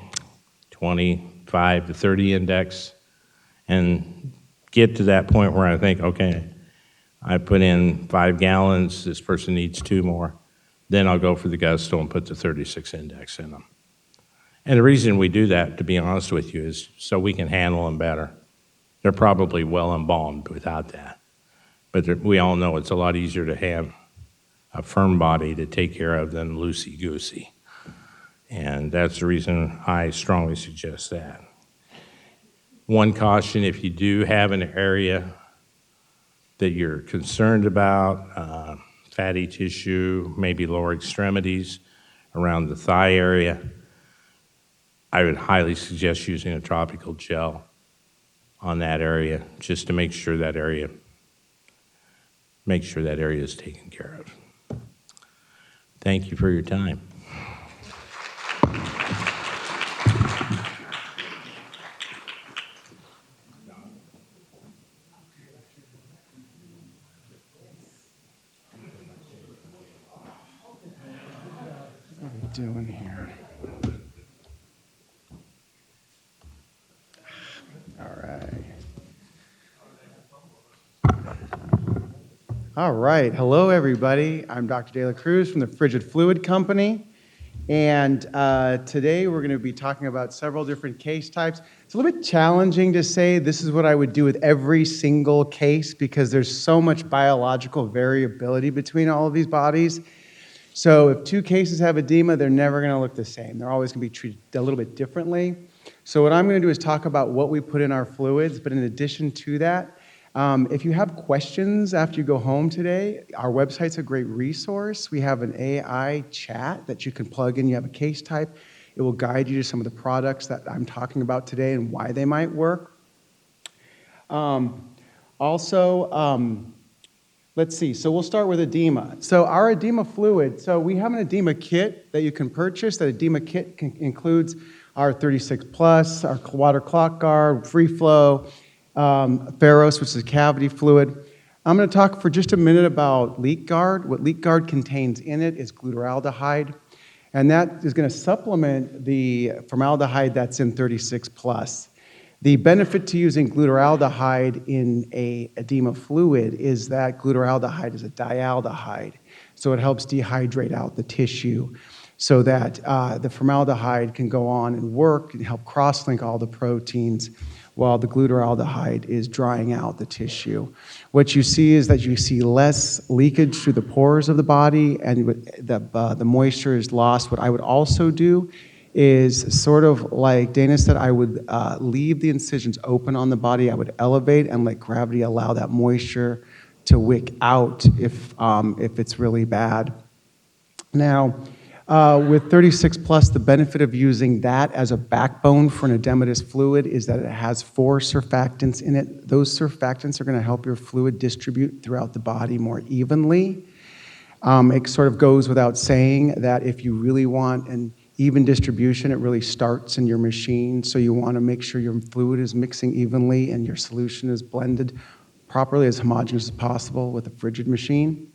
25 to 30 index. and get to that point where I think, okay, I put in 5 gallons, this person needs 2 more, then I'll go for the gusto and put the 36 index in them. And the reason we do that, to be honest with you, is so we can handle them better. They're probably well embalmed without that. But we all know it's a lot easier to have a firm body to take care of than loosey-goosey. And that's the reason I strongly suggest that. One caution, if you do have an area that you're concerned about, fatty tissue, maybe lower extremities, around the thigh area, I would highly suggest using a topical gel on that area just to make sure that area is taken care of. Thank you for your time. What are we doing here? All right. All right. Hello, everybody. I'm Dr. De La Cruz from the Frigid Fluid Company. And today we're going to be talking about several different case types. It's a little bit challenging to say this is what I would do with every single case because there's so much biological variability between all of these bodies. So if 2 cases have edema, they're never going to look the same. They're always going to be treated a little bit differently. So what I'm going to do is talk about what we put in our fluids, but in addition to that, if you have questions after you go home today, our website's a great resource. We have an AI chat that you can plug in. You have a case type. It will guide you to some of the products that I'm talking about today and why they might work. Let's see, so we'll start with edema. So our edema fluid, so we have an edema kit that you can purchase. That edema kit includes our 36 Plus, our water clot guard, free flow, Pharos, which is a cavity fluid. I'm going to talk for just a minute about Leak Guard. What Leak Guard contains in it is glutaraldehyde, and that is going to supplement the formaldehyde that's in 36 Plus. The benefit to using glutaraldehyde in a edema fluid is that glutaraldehyde is a dialdehyde, so it helps dehydrate out the tissue so that the formaldehyde can go on and work and help cross-link all the proteins while the glutaraldehyde is drying out the tissue. What you see is that you see less leakage through the pores of the body and the moisture is lost. What I would also do is sort of like Dana said, I would leave the incisions open on the body. I would elevate and let gravity allow that moisture to wick out if it's really bad. Now, with 36 Plus, the benefit of using that as a backbone for an edematous fluid is that it has 4 surfactants in it. Those surfactants are going to help your fluid distribute throughout the body more evenly. It sort of goes without saying that if you really want an even distribution, it really starts in your machine, so you want to make sure your fluid is mixing evenly and your solution is blended properly, as homogeneous as possible with a frigid machine.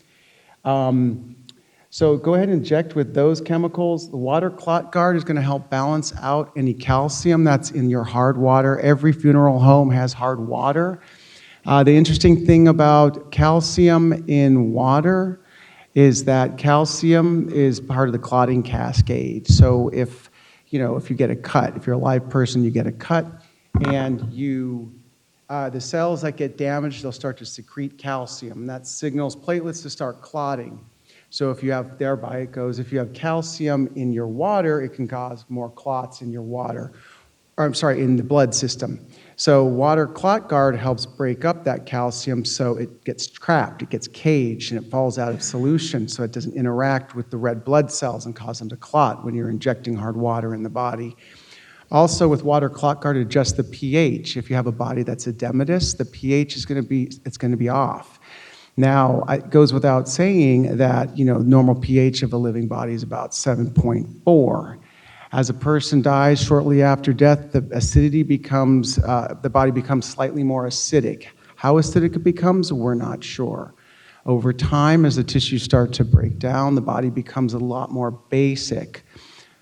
So go ahead and inject with those chemicals. The water clot guard is going to help balance out any calcium that's in your hard water. Every funeral home has hard water. The interesting thing about calcium in water is that calcium is part of the clotting cascade. So if you get a cut, if you're a live person, you get a cut, and the cells that get damaged, they'll start to secrete calcium. That signals platelets to start clotting. So if you have calcium in your water, it can cause more clots in your water, in the blood system. So water clot guard helps break up that calcium so it gets trapped, it gets caged, and it falls out of solution so it doesn't interact with the red blood cells and cause them to clot when you're injecting hard water in the body. Also with water clot guard, adjust the pH. If you have a body that's edematous, the pH is going to be off. Now, it goes without saying that, normal pH of a living body is about 7.4. As a person dies shortly after death, the body becomes slightly more acidic. How acidic it becomes, we're not sure. Over time, as the tissues start to break down, the body becomes a lot more basic.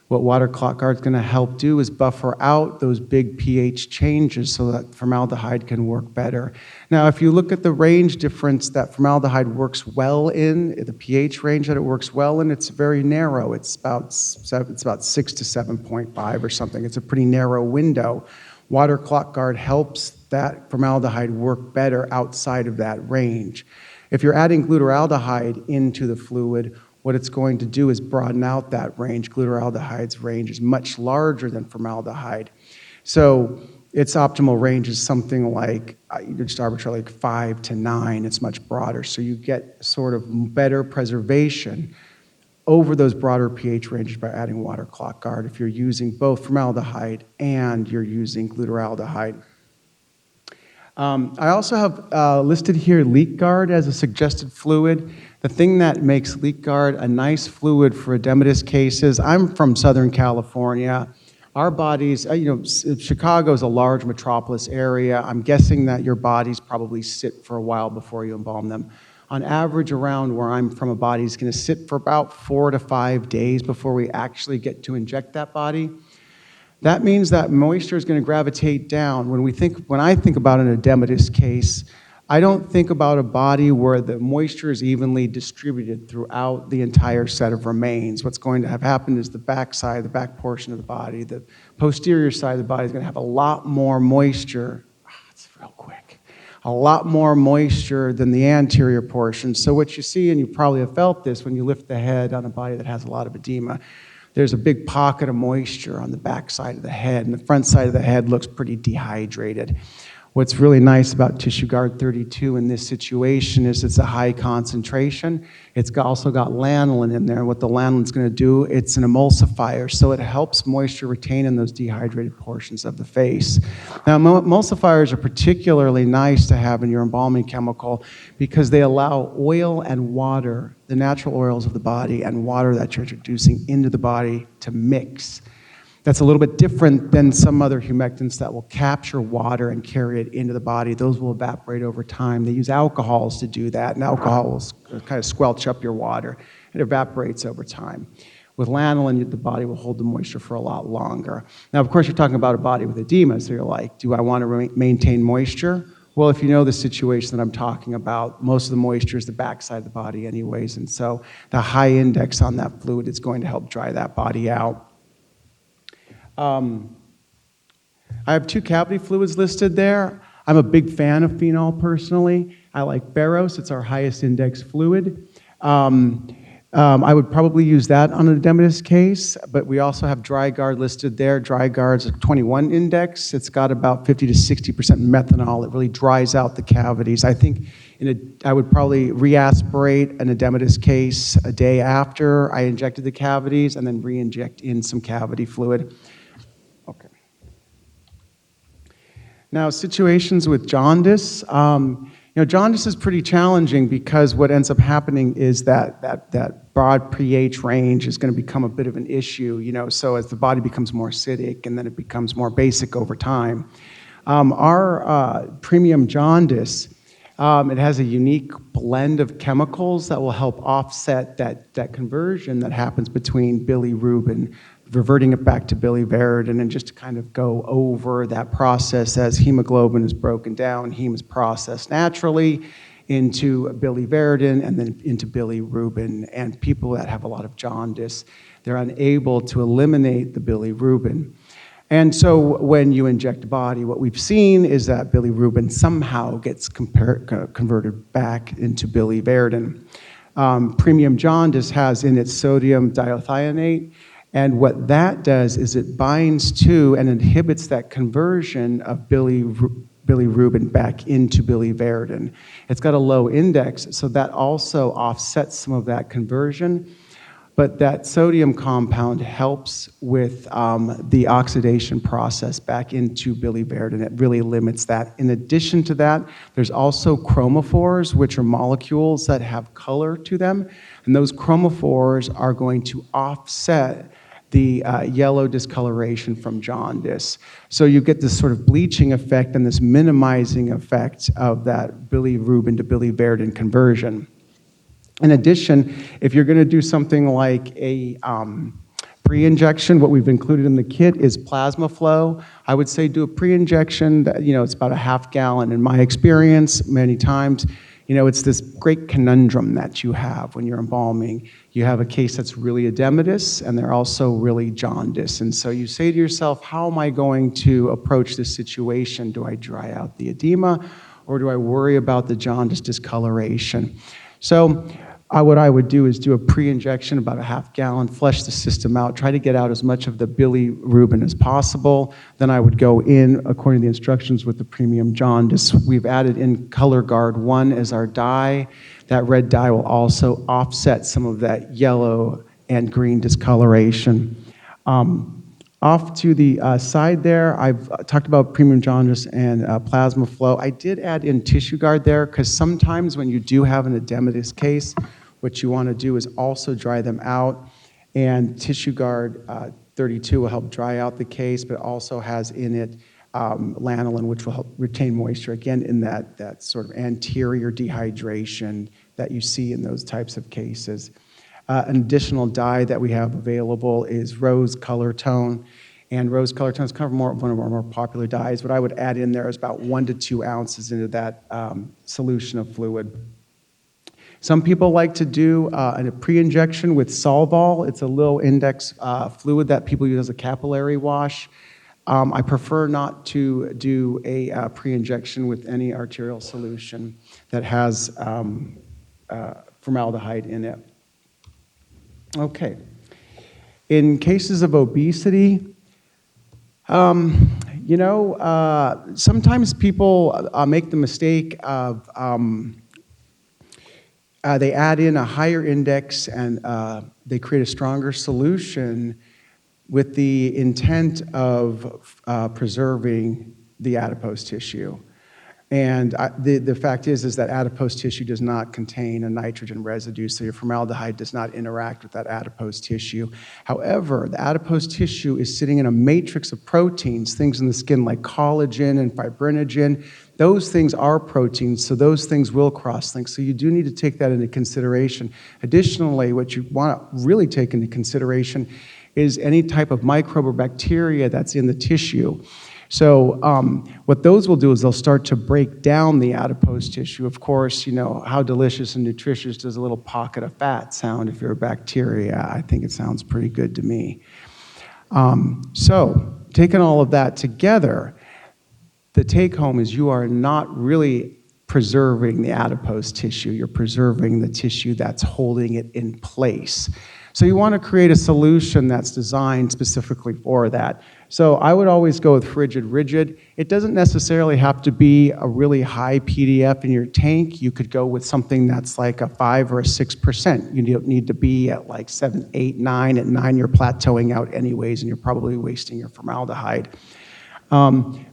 What water clock guard is going to help do is buffer out those big pH changes so that formaldehyde can work better. Now, if you look at the range difference that formaldehyde works well in, the pH range that it works well in, it's very narrow. It's about 6 to 7.5 or something. It's a pretty narrow window. Water clock guard helps that formaldehyde work better outside of that range. If you're adding glutaraldehyde into the fluid, what it's going to do is broaden out that range. Glutaraldehyde's range is much larger than formaldehyde. So its optimal range is something like, just arbitrarily, like 5 to 9. It's much broader. So you get sort of better preservation over those broader pH ranges by adding water clock guard if you're using both formaldehyde and you're using glutaraldehyde. I also have listed here leak guard as a suggested fluid. The thing that makes leak guard a nice fluid for edematous cases, I'm from Southern California. Our bodies, Chicago is a large metropolis area. I'm guessing that your bodies probably sit for a while before you embalm them. On average, around where I'm from, a body is going to sit for about 4 to 5 days before we actually get to inject that body. That means that moisture is going to gravitate down. When I think about an edematous case, I don't think about a body where the moisture is evenly distributed throughout the entire set of remains. What's going to have happened is the back portion of the body, the posterior side of the body is going to have a lot more moisture. It's real quick. A lot more moisture than the anterior portion. So what you see, and you probably have felt this when you lift the head on a body that has a lot of edema, there's a big pocket of moisture on the back side of the head, and the front side of the head looks pretty dehydrated. What's really nice about Tissue Guard 32 in this situation is it's a high concentration. It's also got lanolin in there. What the lanolin's going to do, it's an emulsifier, so it helps moisture retain in those dehydrated portions of the face. Now, emulsifiers are particularly nice to have in your embalming chemical because they allow oil and water, the natural oils of the body and water that you're introducing into the body, to mix. That's a little bit different than some other humectants that will capture water and carry it into the body. Those will evaporate over time. They use alcohols to do that, and alcohol will kind of squelch up your water. It evaporates over time. With lanolin, the body will hold the moisture for a lot longer. Now, of course, you're talking about a body with edema, so you're like, do I want to maintain moisture? Well, if you know the situation that I'm talking about, most of the moisture is the backside of the body anyways, and so the high index on that fluid is going to help dry that body out. I have 2 cavity fluids listed there. I'm a big fan of phenol personally. I like Barros, it's our highest index fluid. I would probably use that on an edematous case, but we also have Dry Guard listed there. Dry Guard's a 21 index. It's got about 50 to 60% methanol. It really dries out the cavities. I think I would probably re-aspirate an edematous case a day after I injected the cavities and then re-inject in some cavity fluid. Okay. Now, situations with jaundice. Jaundice is pretty challenging because what ends up happening is that broad pH range is going to become a bit of an issue, so as the body becomes more acidic and then it becomes more basic over time. Our premium jaundice, it has a unique blend of chemicals that will help offset that conversion that happens between bilirubin, reverting it back to biliverdin, and just to kind of go over that process as hemoglobin is broken down, heme is processed naturally into biliverdin and then into bilirubin. And people that have a lot of jaundice, they're unable to eliminate the bilirubin. And so when you inject a body, what we've seen is that bilirubin somehow gets converted back into biliverdin. Premium jaundice has in it sodium diothionate, and what that does is it binds to and inhibits that conversion of bilirubin back into biliverdin. It's got a low index, so that also offsets some of that conversion. But that sodium compound helps with the oxidation process back into biliverdin. It really limits that. In addition to that, there's also chromophores, which are molecules that have color to them. And those chromophores are going to offset the yellow discoloration from jaundice. So you get this sort of bleaching effect and this minimizing effect of that bilirubin to biliverdin conversion. In addition, if you're going to do something like a pre-injection. What we've included in the kit is plasma flow. I would say do a pre-injection, it's about a half gallon. In my experience, many times, it's this great conundrum that you have when you're embalming. You have a case that's really edematous, and they're also really jaundiced. And so you say to yourself, how am I going to approach this situation? Do I dry out the edema, or do I worry about the jaundice discoloration? So what I would do is do a pre-injection, about a half gallon, flush the system out, try to get out as much of the bilirubin as possible. Then I would go in, according to the instructions, with the premium jaundice. We've added in Color Guard 1 as our dye. That red dye will also offset some of that yellow and green discoloration. Off to the side there, I've talked about premium jaundice and plasma flow. I did add in tissue guard there because sometimes when you do have an edematous case, what you want to do is also dry them out. And tissue guard 32 will help dry out the case, but also has in it lanolin, which will help retain moisture, again, in that sort of anterior dehydration that you see in those types of cases. An additional dye that we have available is rose color tone. And rose color tone is kind of one of our more popular dyes. What I would add in there is about 1 to 2 ounces into that solution of fluid. Some people like to do a pre-injection with Solvol. It's a low index fluid that people use as a capillary wash. I prefer not to do a pre-injection with any arterial solution that has formaldehyde in it. Okay. In cases of obesity, sometimes people make the mistake of they add in a higher index and they create a stronger solution with the intent of preserving the adipose tissue. And the fact is that adipose tissue does not contain a nitrogen residue, so your formaldehyde does not interact with that adipose tissue. However, the adipose tissue is sitting in a matrix of proteins, things in the skin like collagen and fibrinogen. Those things are proteins, so those things will cross-link. So you do need to take that into consideration. Additionally, what you want to really take into consideration is any type of microbe or bacteria that's in the tissue. So what those will do is they'll start to break down the adipose tissue. Of course, how delicious and nutritious does a little pocket of fat sound if you're a bacteria? I think it sounds pretty good to me. So taking all of that together, the take home is you are not really preserving the adipose tissue. You're preserving the tissue that's holding it in place. So you want to create a solution that's designed specifically for that. So I would always go with frigid rigid. It doesn't necessarily have to be a really high PDF in your tank. You could go with something that's like a 5 or a 6%. You don't need to be at like 7, 8, 9. At 9, you're plateauing out anyways, and you're probably wasting your formaldehyde.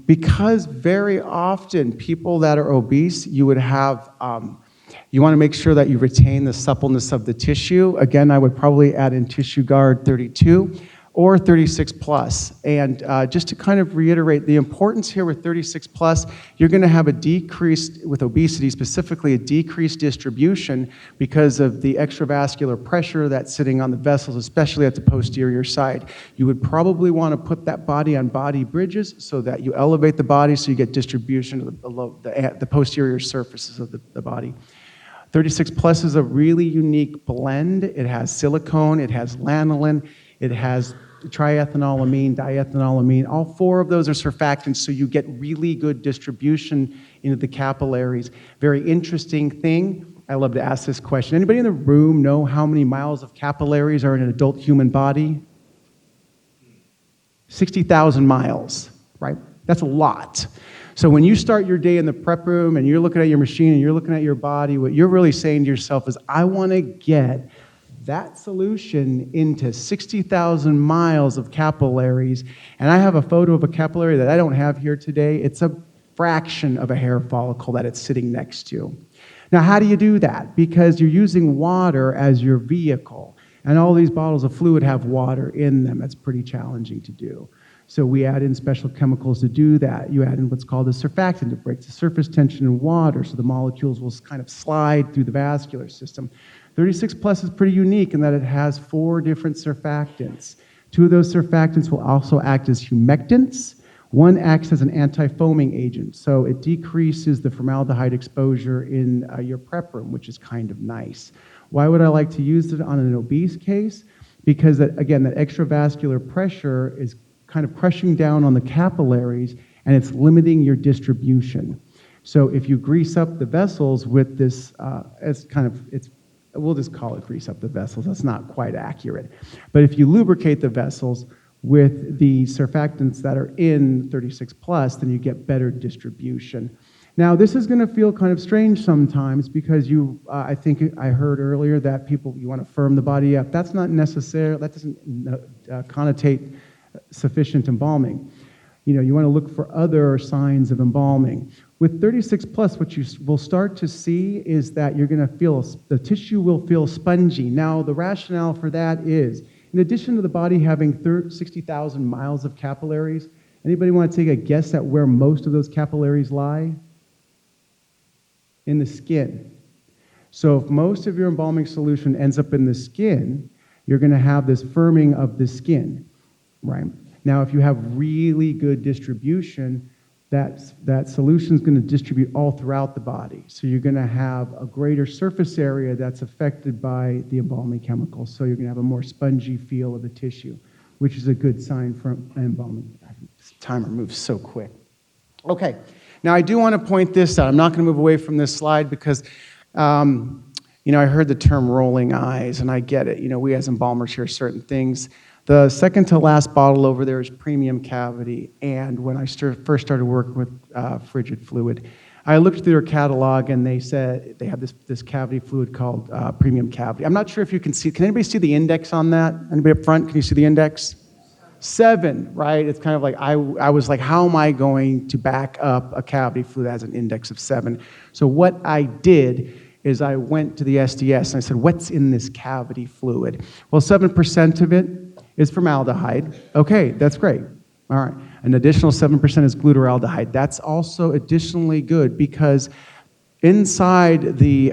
Because very often people that are obese, you would have you want to make sure that you retain the suppleness of the tissue. Again, I would probably add in Tissue Guard 32 or 36 plus. And just to kind of reiterate the importance here with 36 plus, you're going to have a decreased, with obesity specifically, a decreased distribution because of the extravascular pressure that's sitting on the vessels, especially at the posterior side. You would probably want to put that body on body bridges so that you elevate the body so you get distribution to the posterior surfaces of the body. 36 plus is a really unique blend. It has silicone, it has lanolin, it has triethanolamine, diethanolamine. All 4 of those are surfactants, so you get really good distribution into the capillaries. Very interesting thing. I love to ask this question. Anybody in the room know how many miles of capillaries are in an adult human body? 60,000 miles, right? That's a lot. So when you start your day in the prep room and you're looking at your machine and you're looking at your body, what you're really saying to yourself is, I want to get that solution into 60,000 miles of capillaries. And I have a photo of a capillary that I don't have here today. It's a fraction of a hair follicle that it's sitting next to. Now, how do you do that? Because you're using water as your vehicle. And all these bottles of fluid have water in them. That's pretty challenging to do. So we add in special chemicals to do that. You add in what's called a surfactant. It breaks the surface tension in water, so the molecules will kind of slide through the vascular system. 36 plus is pretty unique in that it has 4 different surfactants. Two of those surfactants will also act as humectants. One acts as an anti-foaming agent, so it decreases the formaldehyde exposure in your prep room, which is kind of nice. Why would I like to use it on an obese case? Because, again, that extravascular pressure is kind of crushing down on the capillaries, and it's limiting your distribution. So if you grease up the vessels with this, we'll just call it grease up the vessels. That's not quite accurate. But if you lubricate the vessels with the surfactants that are in 36 plus, then you get better distribution. Now, this is going to feel kind of strange sometimes because I think I heard earlier that you want to firm the body up. That's not necessary. That doesn't connotate sufficient embalming. You want to look for other signs of embalming. With 36 plus, what you will start to see is that you're going to feel, the tissue will feel spongy. Now, the rationale for that is, in addition to the body having 60,000 miles of capillaries, anybody want to take a guess at where most of those capillaries lie? In the skin. So if most of your embalming solution ends up in the skin, you're going to have this firming of the skin, right? Now, if you have really good distribution, that solution is going to distribute all throughout the body. So you're going to have a greater surface area that's affected by the embalming chemicals. So you're going to have a more spongy feel of the tissue, which is a good sign for embalming. This timer moves so quick. Okay. Now, I do want to point this out. I'm not going to move away from this slide because, I heard the term rolling eyes, and I get it. We as embalmers hear certain things. The second to last bottle over there is premium cavity, and when I first started working with frigid fluid, I looked through their catalog, and they said they have this cavity fluid called premium cavity. I'm not sure if you can see. Can anybody see the index on that? Anybody up front? Can you see the index? 7, right? It's kind of like, I was like, how am I going to back up a cavity fluid that has an index of 7? So what I did is I went to the SDS and I said, what's in this cavity fluid? Well, 7% of it is formaldehyde. Okay, that's great. All right. An additional 7% is glutaraldehyde. That's also additionally good because inside the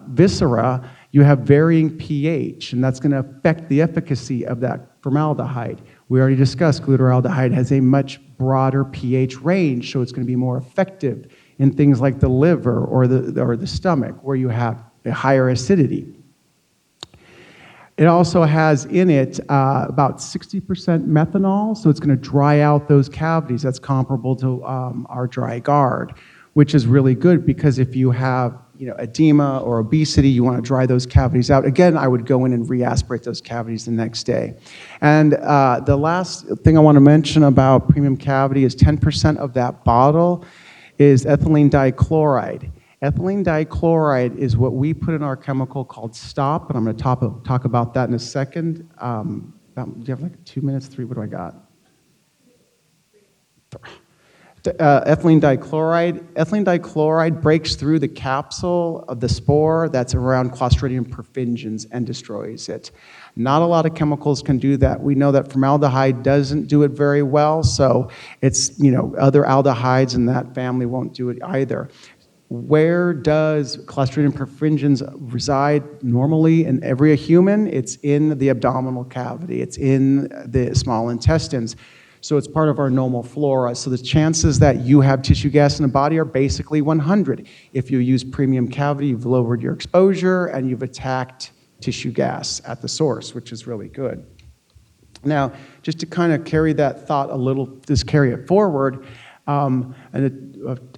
viscera, you have varying pH, and that's going to affect the efficacy of that formaldehyde. We already discussed glutaraldehyde has a much broader pH range, so it's going to be more effective in things like the liver or the stomach, where you have a higher acidity. It also has in it about 60% methanol, so it's going to dry out those cavities. That's comparable to our dry guard, which is really good because if you have edema or obesity, you want to dry those cavities out. Again, I would go in and re-aspirate those cavities the next day. And the last thing I want to mention about premium cavity is 10% of that bottle is ethylene dichloride. Ethylene dichloride is what we put in our chemical called STOP, and I'm going to talk about that in a second. Do you have like 2 minutes, 3? What do I got? Ethylene dichloride. Ethylene dichloride breaks through the capsule of the spore that's around Clostridium perfringens and destroys it. Not a lot of chemicals can do that. We know that formaldehyde doesn't do it very well, so it's, other aldehydes in that family won't do it either. Where does Clostridium perfringens reside normally in every human? It's in the abdominal cavity. It's in the small intestines. So it's part of our normal flora. So the chances that you have tissue gas in the body are basically 100. If you use premium cavity, you've lowered your exposure and you've attacked tissue gas at the source, which is really good. Now, just to kind of carry that thought a little, just carry it forward,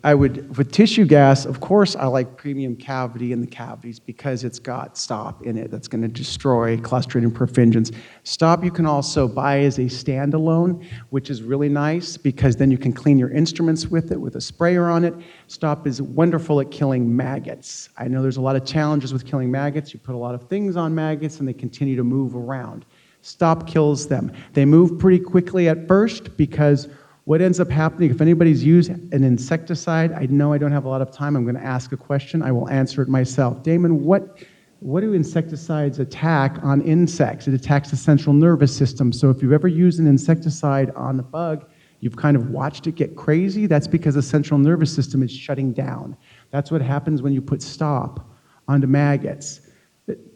with tissue gas, of course, I like premium cavity in the cavities because it's got STOP in it that's going to destroy Clostridium perfringens. STOP you can also buy as a standalone, which is really nice because then you can clean your instruments with it with a sprayer on it. STOP is wonderful at killing maggots. I know there's a lot of challenges with killing maggots. You put a lot of things on maggots and they continue to move around. STOP kills them. They move pretty quickly at first because what ends up happening, if anybody's used an insecticide, I know I don't have a lot of time, I'm going to ask a question, I will answer it myself. Damon, what do insecticides attack on insects? It attacks the central nervous system. So if you've ever used an insecticide on a bug, you've kind of watched it get crazy, that's because the central nervous system is shutting down. That's what happens when you put STOP onto maggots.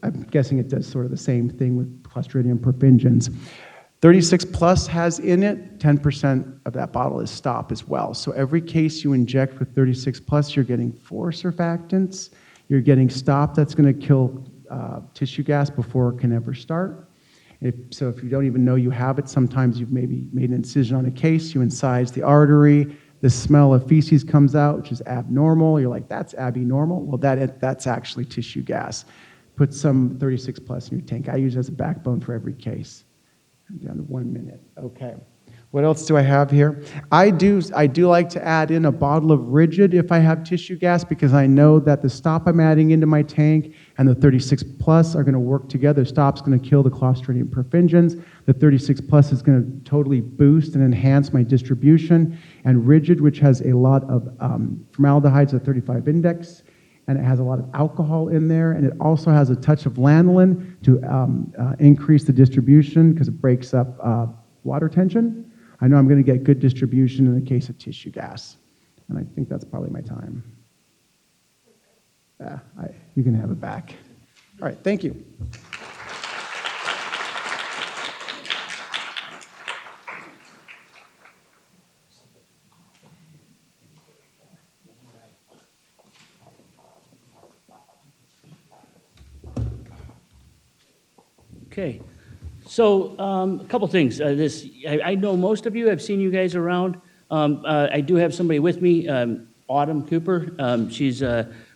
I'm guessing it does sort of the same thing with Clostridium perfringens. 36 plus has in it, 10% of that bottle is stop as well. So every case you inject with 36 plus, you're getting 4 surfactants. You're getting stop that's going to kill tissue gas before it can ever start. So if you don't even know you have it, sometimes you've maybe made an incision on a case, you incise the artery, the smell of feces comes out, which is abnormal. You're like, that's abnormal. Well, that's actually tissue gas. Put some 36 plus in your tank. I use it as a backbone for every case. I'm down to 1 minute. Okay. What else do I have here? I do like to add in a bottle of rigid if I have tissue gas, because I know that the stop I'm adding into my tank and the 36 plus are going to work together. Stop's going to kill the Clostridium perfringens. The 36 plus is going to totally boost and enhance my distribution. And rigid, which has a lot of formaldehyde's a 35 index, and it has a lot of alcohol in there, and it also has a touch of lanolin to increase the distribution because it breaks up water tension. I know I'm going to get good distribution in the case of tissue gas, and I think that's probably my time. Yeah, you can have it back. All right, thank you. Okay, so a couple things. I know most of you. I've seen you guys around. I do have somebody with me, Autumn Cooper. She's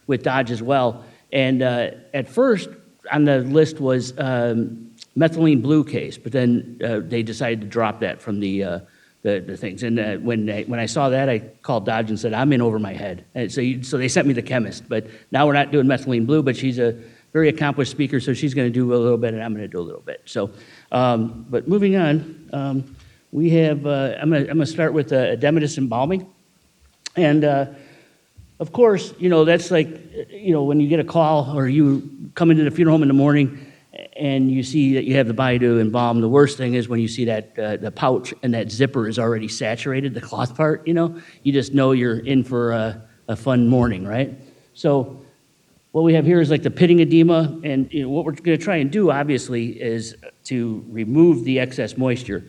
with Dodge as well. And at first on the list was methylene blue case, but then they decided to drop that from the things. And when I saw that, I called Dodge and said, I'm in over my head. And so they sent me the chemist. But now we're not doing methylene blue, but she's a very accomplished speaker, so she's going to do a little bit, and I'm going to do a little bit. So, but moving on, we have, I'm going to start with edematous embalming. And, of course, that's like, when you get a call or you come into the funeral home in the morning and you see that you have the body to embalm, the worst thing is when you see that the pouch and that zipper is already saturated, the cloth part, you just know you're in for a fun morning, right? So what we have here is like the pitting edema, and what we're going to try and do, obviously, is to remove the excess moisture.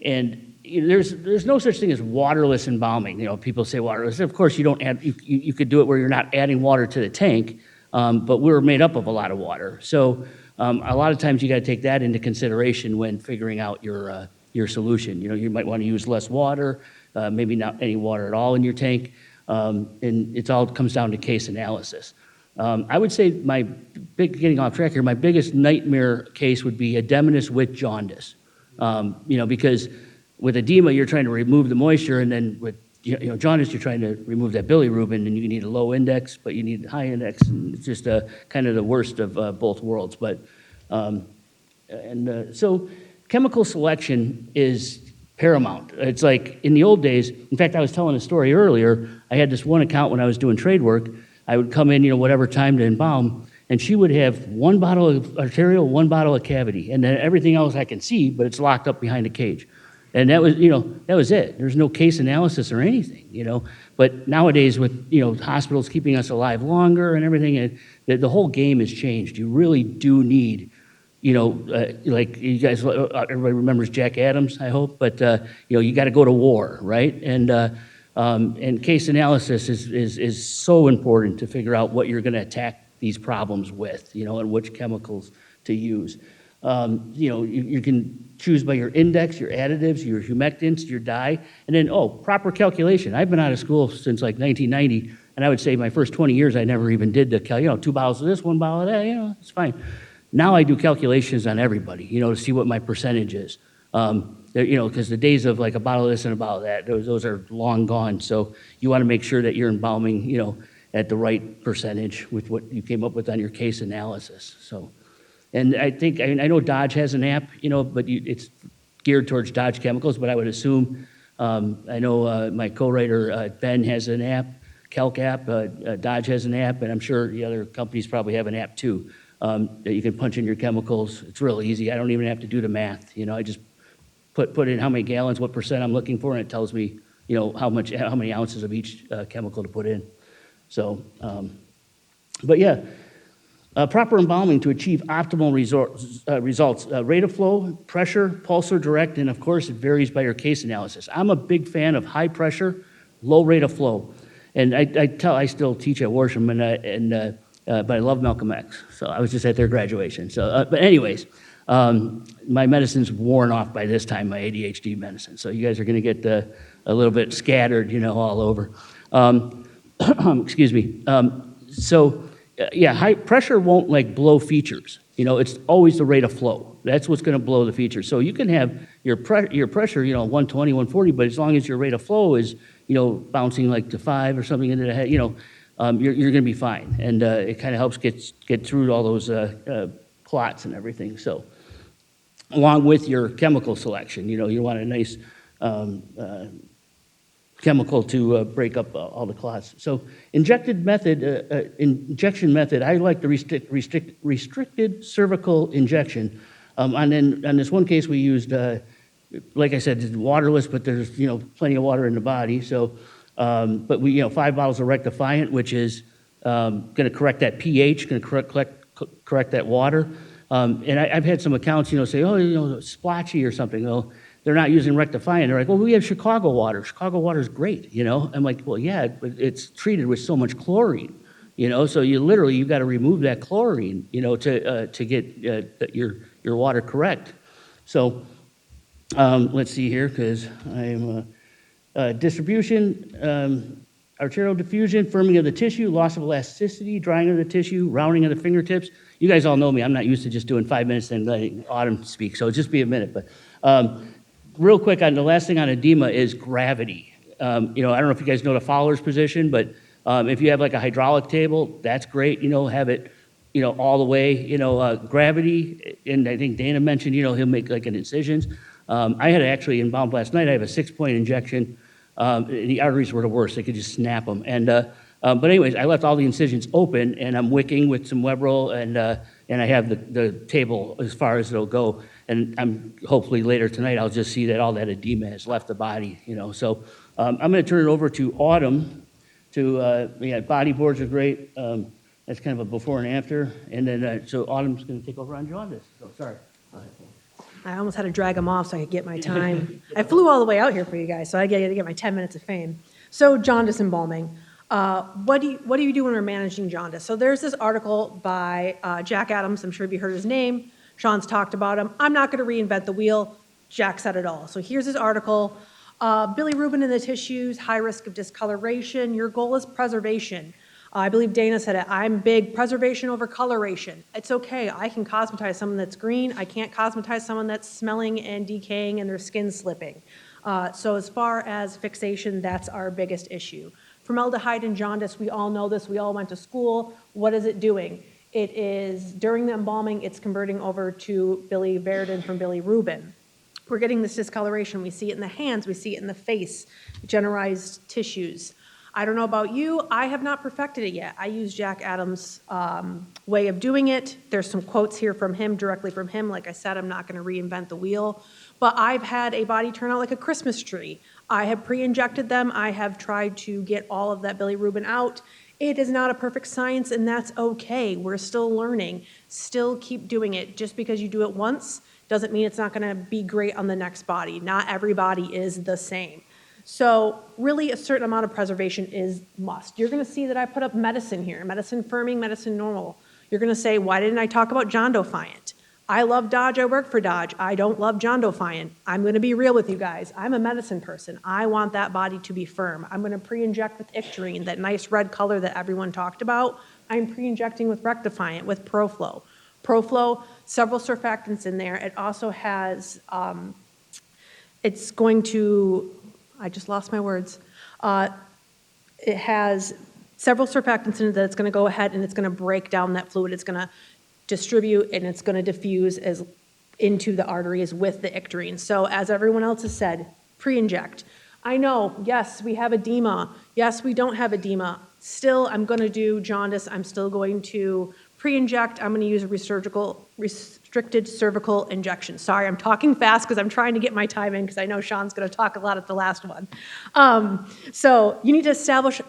And there's no such thing as waterless embalming. People say waterless. Of course, you don't add. You could do it where you're not adding water to the tank, but we're made up of a lot of water. So a lot of times you got to take that into consideration when figuring out your solution. You might want to use less water, maybe not any water at all in your tank, and it all comes down to case analysis. I would say getting off track here, my biggest nightmare case would be edematous with jaundice. Because with edema, you're trying to remove the moisture, and then with jaundice, you're trying to remove that bilirubin, and you need a low index, but you need a high index, and it's just kind of the worst of both worlds. But so chemical selection is paramount. It's like in the old days. In fact, I was telling a story earlier. I had this one account when I was doing trade work. I would come in, whatever time to embalm, and she would have 1 bottle of arterial, 1 bottle of cavity, and then everything else I can see, but it's locked up behind a cage. And that was it. There's no case analysis or anything, But nowadays with, hospitals keeping us alive longer and everything, the whole game has changed. You really do need, like you guys, everybody remembers Jack Adams, I hope, but, you got to go to war, right? And case analysis is so important to figure out what you're going to attack these problems with, and which chemicals to use. You can choose by your index, your additives, your humectants, your dye, and then, proper calculation. I've been out of school since like 1990, and I would say my first 20 years I never even did the 2 bottles of this, 1 bottle of that, it's fine. Now I do calculations on everybody, to see what my percentage is. Because the days of like a bottle of this and a bottle of that, those are long gone. So you want to make sure that you're embalming, at the right percentage with what you came up with on your case analysis. So, and I think, I know Dodge has an app, but it's geared towards Dodge chemicals, but I would assume, I know my co-writer Ben has an app, Calc app, Dodge has an app, and I'm sure the other companies probably have an app too, that you can punch in your chemicals. It's real easy. I don't even have to do the math. I just put in how many gallons, what percent I'm looking for, and it tells me, how many ounces of each chemical to put in. So, but yeah, Proper embalming to achieve optimal results. Rate of flow, pressure, pulse or direct, and of course, it varies by your case analysis. I'm a big fan of high pressure, low rate of flow. And I still teach at Worsham, but I love Malcolm X. So I was just at their graduation. So, but anyways, my medicine's worn off by this time, my ADHD medicine. So you guys are going to get a little bit scattered, all over. Excuse me. Yeah, high pressure won't like blow features. It's always the rate of flow. That's what's going to blow the features. So you can have your pressure, 120, 140, but as long as your rate of flow is, bouncing like to 5 or something into the head, you're going to be fine. And it kind of helps get through all those clots and everything. So along with your chemical selection, you want a nice chemical to break up all the clots. So injection method, I like the restricted cervical injection. On this one case, we used, like I said, it's waterless, but there's plenty of water in the body. So, but we 5 bottles of Rectifiant, which is going to correct that pH, going to correct that water. And I've had some accounts, say, oh, splotchy or something. Well, they're not using Rectifiant. They're like, well, we have Chicago water. Chicago water is great, I'm like, well, yeah, but it's treated with so much chlorine, so you got to remove that chlorine, to get your water correct. So let's see here, because I'm distribution, arterial diffusion, firming of the tissue, loss of elasticity, drying of the tissue, rounding of the fingertips. You guys all know me. I'm not used to just doing 5 minutes and letting Autumn speak, so just be a minute. But real quick, on the last thing on edema is gravity. I don't know if you guys know the Fowler's position, but if you have like a hydraulic table, that's great. Have it, all the way. Gravity, and I think Dana mentioned, he'll make like an incisions. I had actually embalmed last night. I have a 6-point injection. The arteries were the worst. They could just snap them. And but anyways, I left all the incisions open, and I'm wicking with some web roll, and I have the table as far as it'll go. And I'm hopefully later tonight I'll just see that all that edema has left the body. So I'm going to turn it over to Autumn. Body boards are great. That's kind of a before and after. And then so Autumn's going to take over on jaundice. So sorry. I almost had to drag them off so I could get my time. I flew all the way out here for you guys, so I got to get my 10 minutes of fame. So jaundice embalming. What do you do when we're managing jaundice? So there's this article by Jack Adams. I'm sure you've heard his name. Sean's talked about him. I'm not going to reinvent the wheel. Jack said it all. So here's his article. Bilirubin in the tissues, high risk of discoloration. Your goal is preservation. I believe Dana said it. I'm big preservation over coloration. It's okay. I can cosmetize someone that's green. I can't cosmetize someone that's smelling and decaying and their skin slipping. So as far as fixation, that's our biggest issue. Formaldehyde and jaundice, we all know this. We all went to school. What is it doing? It is, during the embalming, it's converting over to biliverdin from bilirubin. We're getting this discoloration. We see it in the hands. We see it in the face, generalized tissues. I don't know about you. I have not perfected it yet. I use Jack Adams' way of doing it. There's some quotes here from him, directly from him. Like I said, I'm not going to reinvent the wheel. But I've had a body turn out like a Christmas tree. I have pre-injected them. I have tried to get all of that bilirubin out. It is not a perfect science, and that's okay. We're still learning. Still keep doing it. Just because you do it once doesn't mean it's not going to be great on the next body. Not every body is the same. So really a certain amount of preservation is must. You're going to see that I put up medicine here, medicine firming, medicine normal. You're going to say, why didn't I talk about John Defiant? I love Dodge. I work for Dodge. I don't love John Defiant. I'm going to be real with you guys. I'm a medicine person. I want that body to be firm. I'm going to pre-inject with Icterine, that nice red color that everyone talked about. I'm pre-injecting with Rectifiant, with ProFlow. ProFlow, several surfactants in there. It also has, it's going to, I just lost my words. It has several surfactants in it that's going to go ahead and it's going to break down that fluid. It's going to distribute and it's going to diffuse into the arteries with the Icterine. So as everyone else has said, pre-inject. I know, yes, we have edema. Yes, we don't have edema. Still, I'm going to do jaundice. I'm still going to pre-inject. I'm going to use a restricted cervical injection. Sorry, I'm talking fast because I'm trying to get my time in because I know Sean's going to talk a lot at the last one. So you need to establish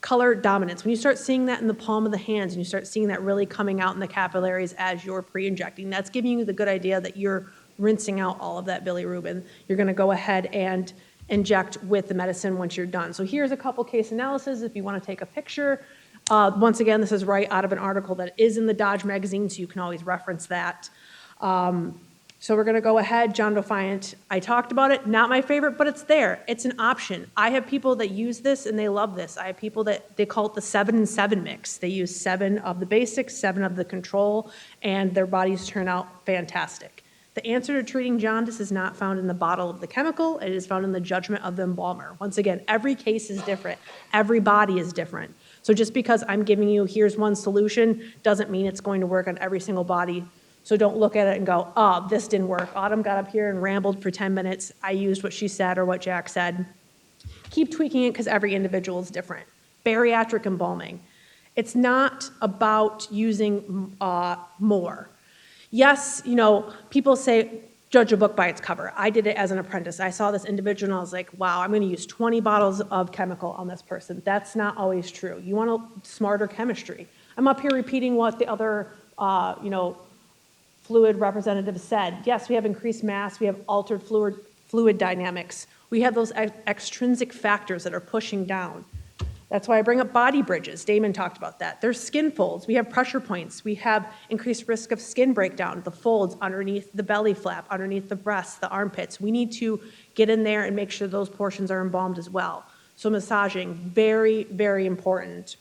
color dominance. When you start seeing that in the palm of the hands and you start seeing that really coming out in the capillaries as you're pre-injecting, that's giving you the good idea that you're rinsing out all of that bilirubin. You're going to go ahead and inject with the medicine once you're done. So here's a couple case analysis if you want to take a picture. Once again, this is right out of an article that is in the Dodge magazine, so you can always reference that. So we're going to go ahead, John Defiant. I talked about it, not my favorite, but it's there. It's an option. I have people that use this and they love this. I have people that they call it the 7 and 7 mix. They use 7 of the basics, 7 of the control, and their bodies turn out fantastic. The answer to treating jaundice is not found in the bottle of the chemical. It is found in the judgment of the embalmer. Once again, every case is different. Every body is different. So just because I'm giving you, here's one solution, doesn't mean it's going to work on every single body. So don't look at it and go, oh, this didn't work. Autumn got up here and rambled for 10 minutes. I used what she said or what Jack said. Keep tweaking it because every individual is different. Bariatric embalming. It's not about using more. Yes, people say, judge a book by its cover. I did it as an apprentice. I saw this individual and I was like, wow, I'm going to use 20 bottles of chemical on this person. That's not always true. You want a smarter chemistry. I'm up here repeating what the other, fluid representative said. Yes, we have increased mass. We have altered fluid dynamics. We have those extrinsic factors that are pushing down. That's why I bring up body bridges. Damon talked about that. There's skin folds. We have pressure points. We have increased risk of skin breakdown, the folds underneath the belly flap, underneath the breasts, the armpits. We need to get in there and make sure those portions are embalmed as well. So massaging, very, very important.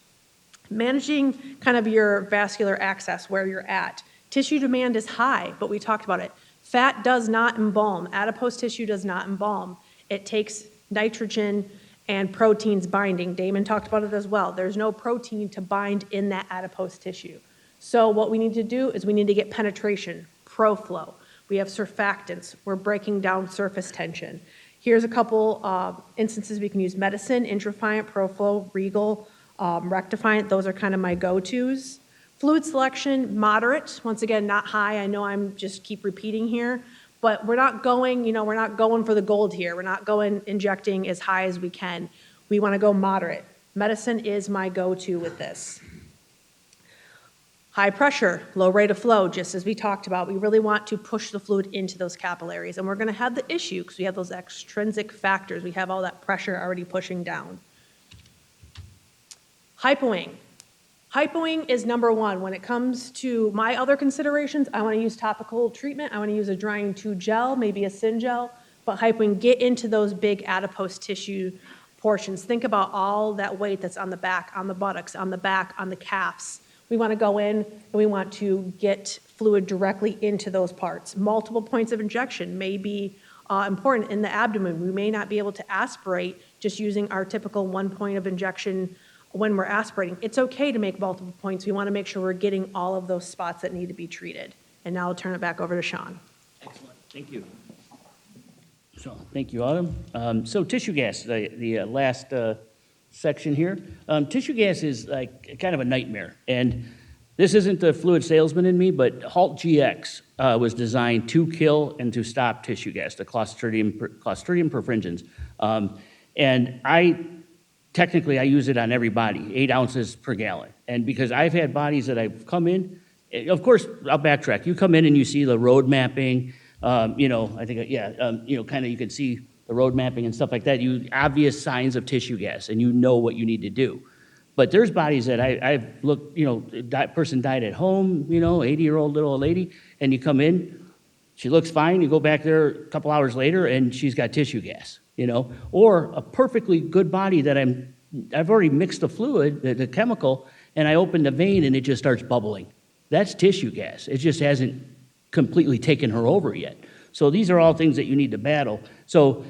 Managing kind of your vascular access, where you're at. Tissue demand is high, but we talked about it. Fat does not embalm. Adipose tissue does not embalm. It takes nitrogen and proteins binding. Damon talked about it as well. There's no protein to bind in that adipose tissue. So what we need to do is we need to get penetration, proflow. We have surfactants. We're breaking down surface tension. Here's a couple instances we can use medicine, Intrafiant, Proflow, Regal, Rectifiant. Those are kind of my go-tos. Fluid selection, moderate. Once again, not high. I know I'm just keep repeating here, but we're not going, we're not going for the gold here. We're not going injecting as high as we can. We want to go moderate. Medicine is my go-to with this. High pressure, low rate of flow, just as we talked about. We really want to push the fluid into those capillaries, and we're going to have the issue because we have those extrinsic factors. We have all that pressure already pushing down. Hypoing. Hypoing is number one. When it comes to my other considerations, I want to use topical treatment. I want to use a drying 2 gel, maybe a Syn gel, but hypoing, get into those big adipose tissue portions. Think about all that weight that's on the back, on the buttocks, on the back, on the calves. We want to go in and we want to get fluid directly into those parts. Multiple points of injection may be important in the abdomen. We may not be able to aspirate just using our typical 1 point of injection when we're aspirating. It's okay to make multiple points. We want to make sure we're getting all of those spots that need to be treated. And now I'll turn it back over to Sean. Excellent, thank you. So, thank you, Autumn. So tissue gas, the last section here. Tissue gas is like kind of a nightmare. And this isn't the fluid salesman in me, but Halt GX was designed to kill and to stop tissue gas, the Clostridium perfringens. And technically, I use it on every body, 8 ounces per gallon. And because I've had bodies that I've come in, of course, I'll backtrack. You come in and you see the road mapping, kind of you can see the road mapping and stuff like that. Obvious signs of tissue gas, and you know what you need to do. But there's bodies that I've looked, that person died at home, 80-year-old little lady, and you come in, she looks fine, you go back there a couple hours later, and she's got tissue gas. Or a perfectly good body that I've already mixed the fluid, the chemical, and I open the vein and it just starts bubbling. That's tissue gas. It just hasn't completely taken her over yet. So these are all things that you need to battle. So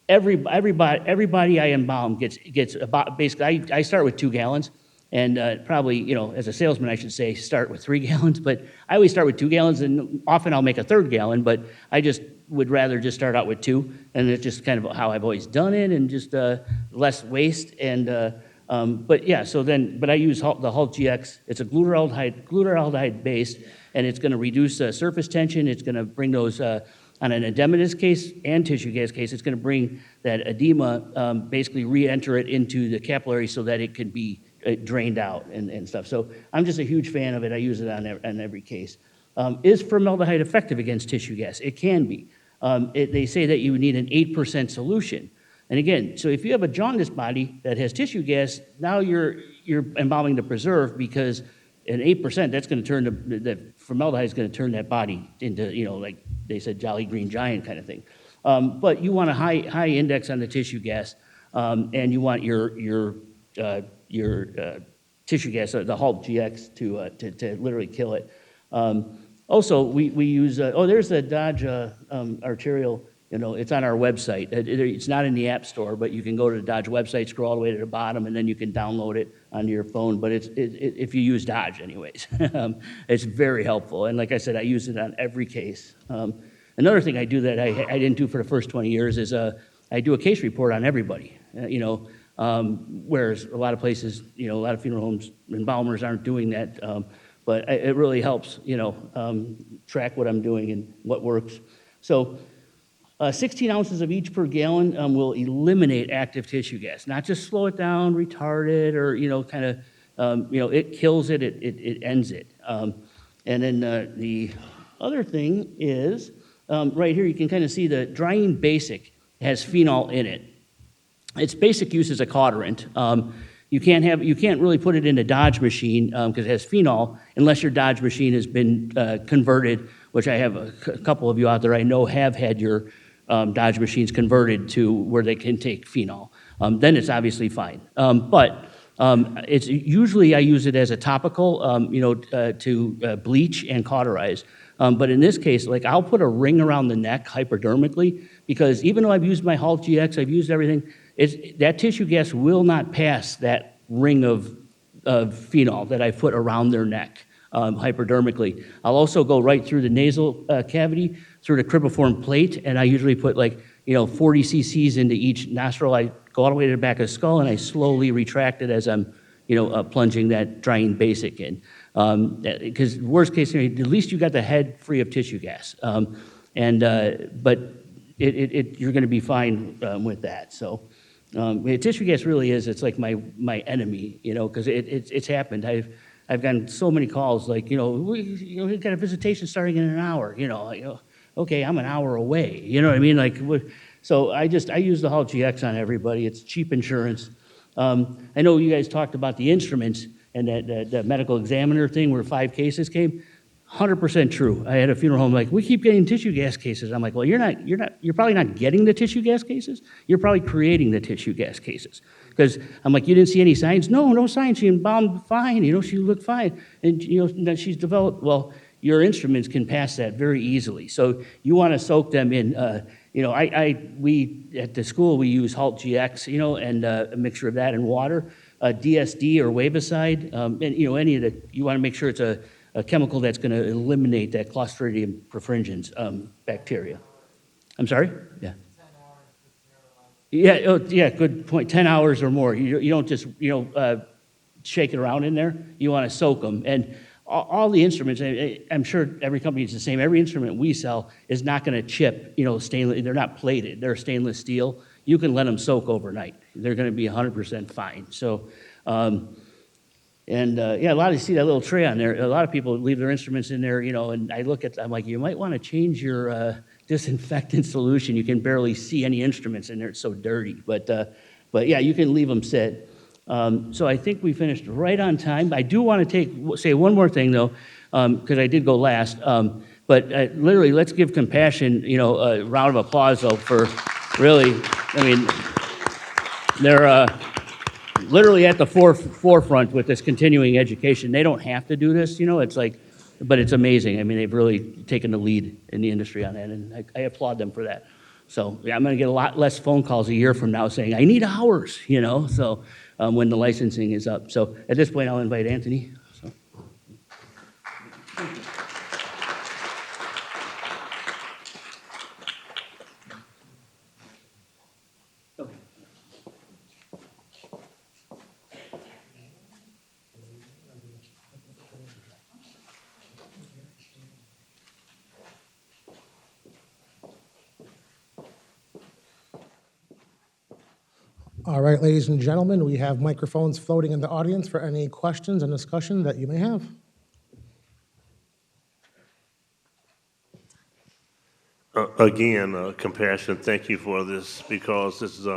everybody I embalm gets about, basically, I start with 2 gallons, and probably, as a salesman, I should say start with 3 gallons, but I always start with 2 gallons, and often I'll make a 3rd gallon, but I just would rather just start out with 2, and it's just kind of how I've always done it, and just less waste. And but I use the Halt GX. It's a glutaraldehyde based, and it's going to reduce surface tension. It's going to bring those on an edematous case and tissue gas case, it's going to bring that edema, basically re-enter it into the capillary so that it can be drained out and stuff. So I'm just a huge fan of it. I use it on every case. Is formaldehyde effective against tissue gas? It can be. They say that you need an 8% solution. And again, so if you have a jaundiced body that has tissue gas, now you're embalming to preserve, because at 8%, that's going to turn the formaldehyde is going to turn that body into, like they said, Jolly Green Giant kind of thing. But you want a high index on the tissue gas, and you want your tissue gas, the Halt GX, to literally kill it. Also, we use, there's the Dodge arterial. It's on our website. It's not in the App Store, but you can go to the Dodge website, scroll all the way to the bottom, and then you can download it onto your phone. But if you use Dodge anyways, it's very helpful. And like I said, I use it on every case. Another thing I do that I didn't do for the first 20 years is I do a case report on everybody. Whereas a lot of places, a lot of funeral homes, embalmers aren't doing that. But it really helps, track what I'm doing and what works. So 16 ounces of each per gallon will eliminate active tissue gas, not just slow it down, retard it, or, it kills it, it ends it. And then the other thing is, right here, you can kind of see the drying basic has phenol in it. Its basic use is a cauterant. You can't really put it in a Dodge machine because it has phenol unless your Dodge machine has been converted, which I have a couple of you out there I know have had your Dodge machines converted to where they can take phenol. Then it's obviously fine. But it's usually I use it as a topical, to bleach and cauterize. But in this case, like I'll put a ring around the neck hypodermically, because even though I've used my Halt GX, I've used everything, that tissue gas will not pass that ring of phenol that I put around their neck hypodermically. I'll also go right through the nasal cavity, through the cribriform plate, and I usually put 40 cc's into each nostril. I go all the way to the back of the skull, and I slowly retract it as I'm plunging that drying basic in. Because worst case scenario, at least you got the head free of tissue gas. But you're going to be fine with that. So tissue gas really is, it's like my enemy, because it's happened. I've gotten so many calls like, we got a visitation starting in an hour, okay, I'm an hour away. You know what I mean? So I use the Halt GX on everybody. It's cheap insurance. I know you guys talked about the instruments and that medical examiner thing where 5 cases came. 100% true. I had a funeral home we keep getting tissue gas cases. I'm like, well, you're probably not getting the tissue gas cases. You're probably creating the tissue gas cases. Because I'm like, you didn't see any signs? No signs. She embalmed fine. She looked fine. And, she's developed, well, your instruments can pass that very easily. So you want to soak them in. We at the school, we use Halt GX, and a mixture of that and water, DSD or Wavicide, and, any of the, you want to make sure it's a chemical that's going to eliminate that Clostridium perfringens bacteria. I'm sorry? Yeah. Yeah, good point. 10 hours or more. You don't just, shake it around in there. You want to soak them. And all the instruments, I'm sure every company is the same. Every instrument we sell is not going to chip, stainless. They're not plated. They're stainless steel. You can let them soak overnight. They're going to be 100% fine. So, a lot of you see that little tray on there. A lot of people leave their instruments in there, and I look at, I'm like, you might want to change your disinfectant solution. You can barely see any instruments in there. It's so dirty. But yeah, you can leave them sit. So I think we finished right on time. I do want to say one more thing, though, because I did go last. But literally, let's give Compassion, a round of applause, though, for really, they're literally at the forefront with this continuing education. They don't have to do this, but it's amazing. They've really taken the lead in the industry on that, and I applaud them for that. So yeah, I'm going to get a lot less phone calls a year from now saying, I need hours, so when the licensing is up. So at this point, I'll invite Anthony. So. All right, ladies and gentlemen, we have microphones floating in the audience for any questions and discussion that you may have. Again, Compassion, thank you for this because this is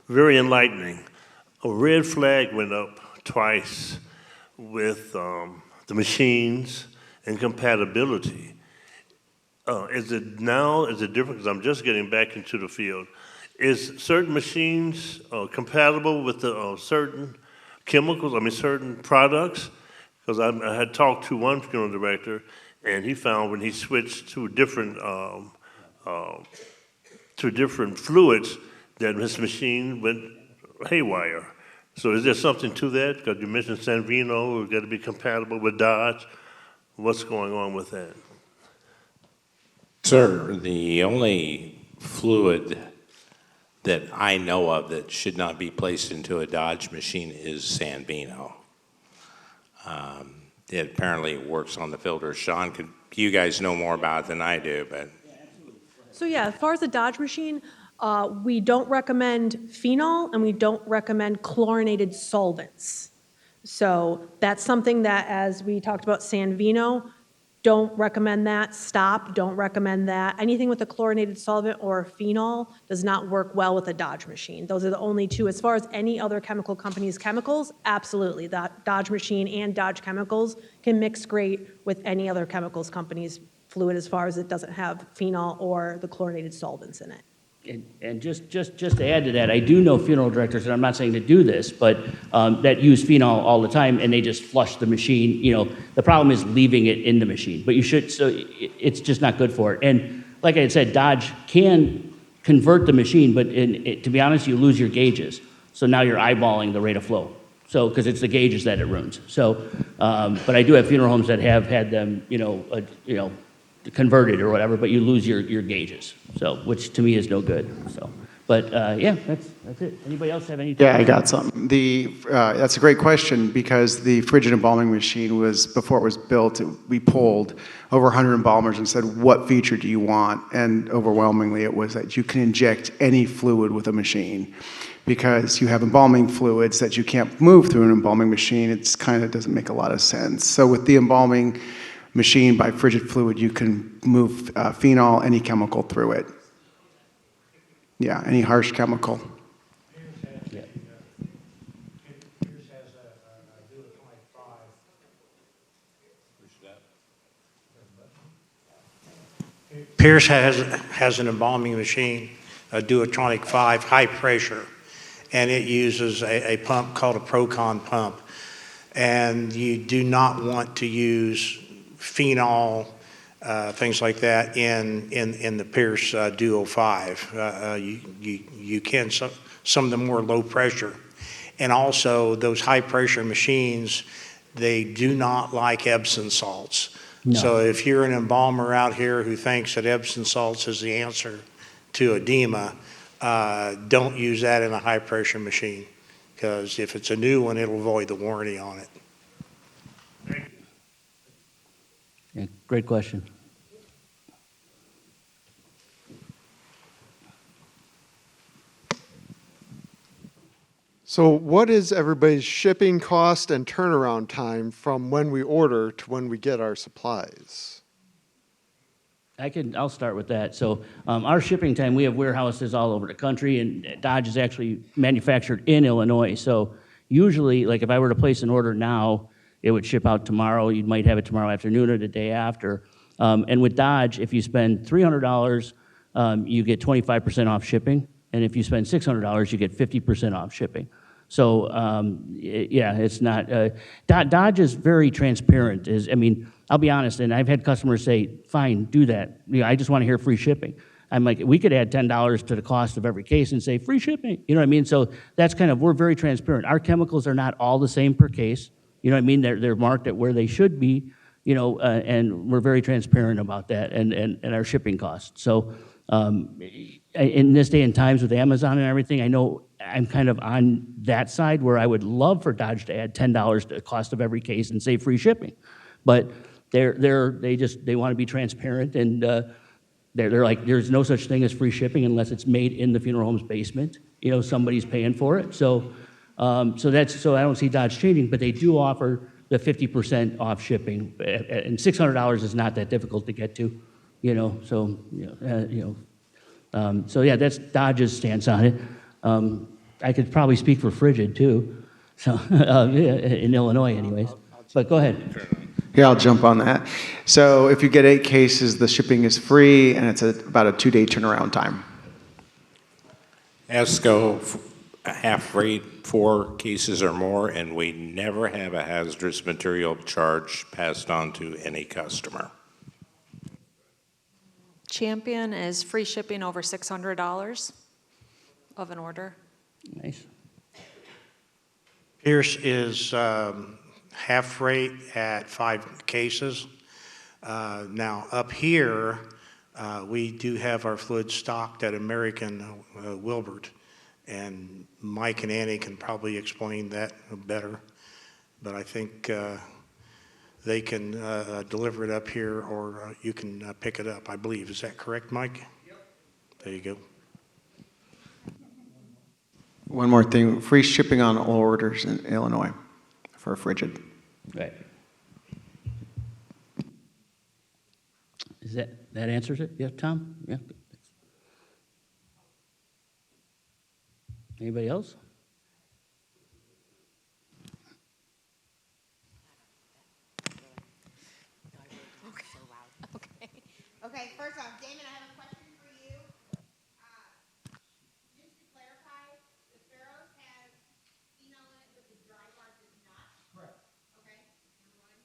very enlightening. A red flag went up twice with the machines and compatibility. Is it different? Because I'm just getting back into the field. Is certain machines compatible with the certain chemicals, certain products? Because I had talked to one funeral director, and he found when he switched to different fluids that his machine went haywire. So is there something to that? Because you mentioned Sanvino, it's got to be compatible with Dodge. What's going on with that? Sir, the only fluid that I know of that should not be placed into a Dodge machine is Sanvino. It apparently works on the filter. Sean, you guys know more about it than I do, but. So yeah, as far as the Dodge machine, we don't recommend phenol and we don't recommend chlorinated solvents. So that's something that, as we talked about Sanvino, don't recommend that. Stop, don't recommend that. Anything with a chlorinated solvent or phenol does not work well with a Dodge machine. Those are the only two. As far as any other chemical company's chemicals, absolutely. That Dodge machine and Dodge chemicals can mix great with any other chemicals company's fluid as far as it doesn't have phenol or the chlorinated solvents in it. And just to add to that, I do know funeral directors, and I'm not saying to do this, but that use phenol all the time, and they just flush the machine. The problem is leaving it in the machine, but you should, so it's just not good for it. And like I had said, Dodge can convert the machine, but to be honest, you lose your gauges. So now you're eyeballing the rate of flow. So, because it's the gauges that it ruins. So, but I do have funeral homes that have had them, converted or whatever, but you lose your gauges, so, which to me is no good, so. But, yeah, that's it. Anybody else have any? Yeah, I got something. That's a great question because the frigid embalming machine was, before it was built, we polled over 100 embalmers and said, what feature do you want? And overwhelmingly it was that you can inject any fluid with a machine because you have embalming fluids that you can't move through an embalming machine. It's kind of doesn't make a lot of sense. So with the embalming machine by frigid fluid, you can move phenol, any chemical through it. Yeah, any harsh chemical. Yeah. Pierce has an embalming machine, a Duotronic 5, high pressure, and it uses a pump called a Procon pump. And you do not want to use phenol, things like that in the Pierce Duo 5. You can, some of the more low pressure. And also those high pressure machines, they do not like Epsom salts. No. So if you're an embalmer out here who thinks that Epsom salts is the answer to edema, don't use that in a high pressure machine. Because if it's a new one, it'll void the warranty on it. Yeah, great question. So what is everybody's shipping cost and turnaround time from when we order to when we get our supplies? I'll start with that. So our shipping time, we have warehouses all over the country, and Dodge is actually manufactured in Illinois. So usually, like if I were to place an order now, it would ship out tomorrow. You might have it tomorrow afternoon or the day after. And with Dodge, if you spend $300, you get 25% off shipping. And if you spend $600, you get 50% off shipping. So, yeah, it's not, Dodge is very transparent. I'll be honest, and I've had customers say, fine, do that. I just want to hear free shipping. I'm like, we could add $10 to the cost of every case and say free shipping. You know what I mean? So that's we're very transparent. Our chemicals are not all the same per case. You know what I mean? They're marked at where they should be, and we're very transparent about that and our shipping costs. So in this day and times with Amazon and everything, I know I'm kind of on that side where I would love for Dodge to add $10 to the cost of every case and say free shipping. But they want to be transparent, and they're like, there's no such thing as free shipping unless it's made in the funeral home's basement. You know, somebody's paying for it. So so I don't see Dodge changing, but they do offer the 50% off shipping, and $600 is not that difficult to get to, you know. So so yeah, that's Dodge's stance on it. I could probably speak for Frigid too, so in Illinois, anyways. But go ahead. Here, I'll jump on that. So if you get 8 cases, the shipping is free, and it's about a 2-day turnaround time. ESCO, half rate, 4 cases or more, and we never have a hazardous material charge passed on to any customer. Champion is free shipping over $600 of an order. Nice. Pierce is half rate at 5 cases. Now, up here, we do have our fluid stocked at American Wilbert, and Mike and Annie can probably explain that better, but I think they can deliver it up here, or you can pick it up, I believe. Is that correct, Mike? Yep. There you go. One more thing, free shipping on all orders in Illinois for Frigid. Right. Is that answers it? Yeah, Tom? Yeah. Anybody else? Okay, first off, Damon, I have a question for you. Just to clarify, the Sparrows have phenol in it, but the dry part does not? Correct. Okay, number one.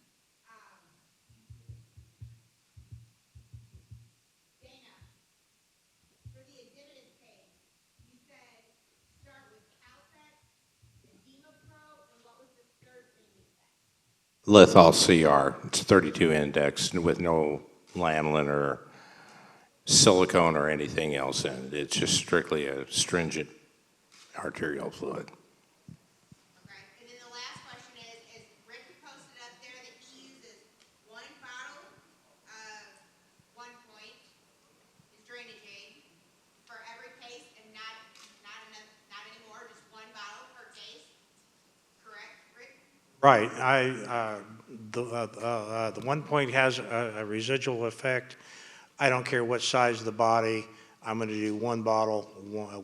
Dana, for the exhibit page, you said start with Caltech, Edema Pro, and what was the third thing you said? Lithol CR, it's 32 index with no lanolin or silicone or anything else in it. It's just strictly a stringent arterial fluid. Okay, and then the last question is Rick posted up there that he uses 1 bottle of 1 point, his drainage aid, for every case, and not anymore, just 1 bottle per case, correct, Rick? Right, the 1 point has a residual effect. I don't care what size of the body, I'm gonna do 1 bottle,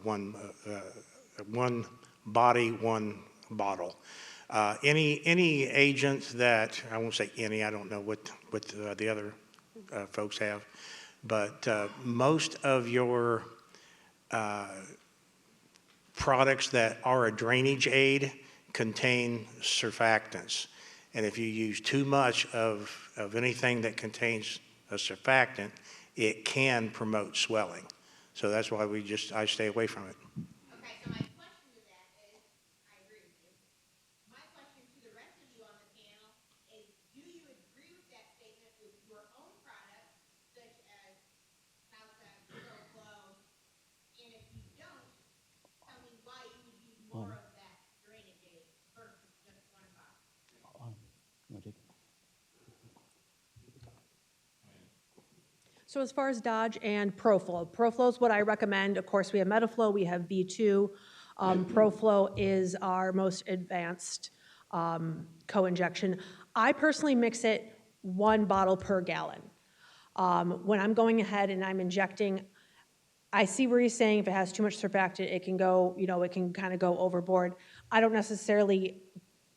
one body, 1 bottle. Any agent that, I won't say any, I don't know what the other folks have, but most of your products that are a drainage aid contain surfactants. And if you use too much of anything that contains a surfactant, it can promote swelling. So that's why I stay away from it. Okay, so my question to that is, I agree with you. My question to the rest of you on the panel is, do you agree with that statement with your own products, such as Caltech, Flow, and if you don't, tell me why you would use more of that drainage aid versus just 1 bottle? You wanna take it? So as far as Dodge and ProFlow, ProFlow is what I recommend. Of course, we have MetaFlow, we have V2. ProFlow is our most advanced co-injection. I personally mix it 1 bottle per gallon. When I'm going ahead and I'm injecting, I see where he's saying if it has too much surfactant, it can go, it can kind of go overboard. I don't necessarily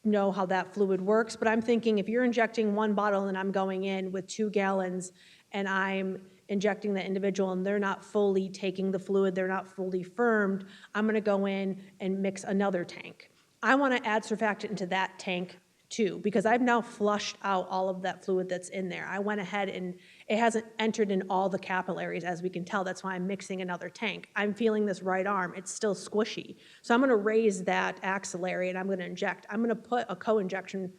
know how that fluid works, but I'm thinking if you're injecting 1 bottle and I'm going in with 2 gallons and I'm injecting the individual and they're not fully taking the fluid, they're not fully firmed, I'm gonna go in and mix another tank. I wanna add surfactant into that tank too, because I've now flushed out all of that fluid that's in there. I went ahead and it hasn't entered in all the capillaries, as we can tell. That's why I'm mixing another tank. I'm feeling this right arm, it's still squishy. So I'm gonna raise that axillary and I'm gonna inject. I'm gonna put a co-injection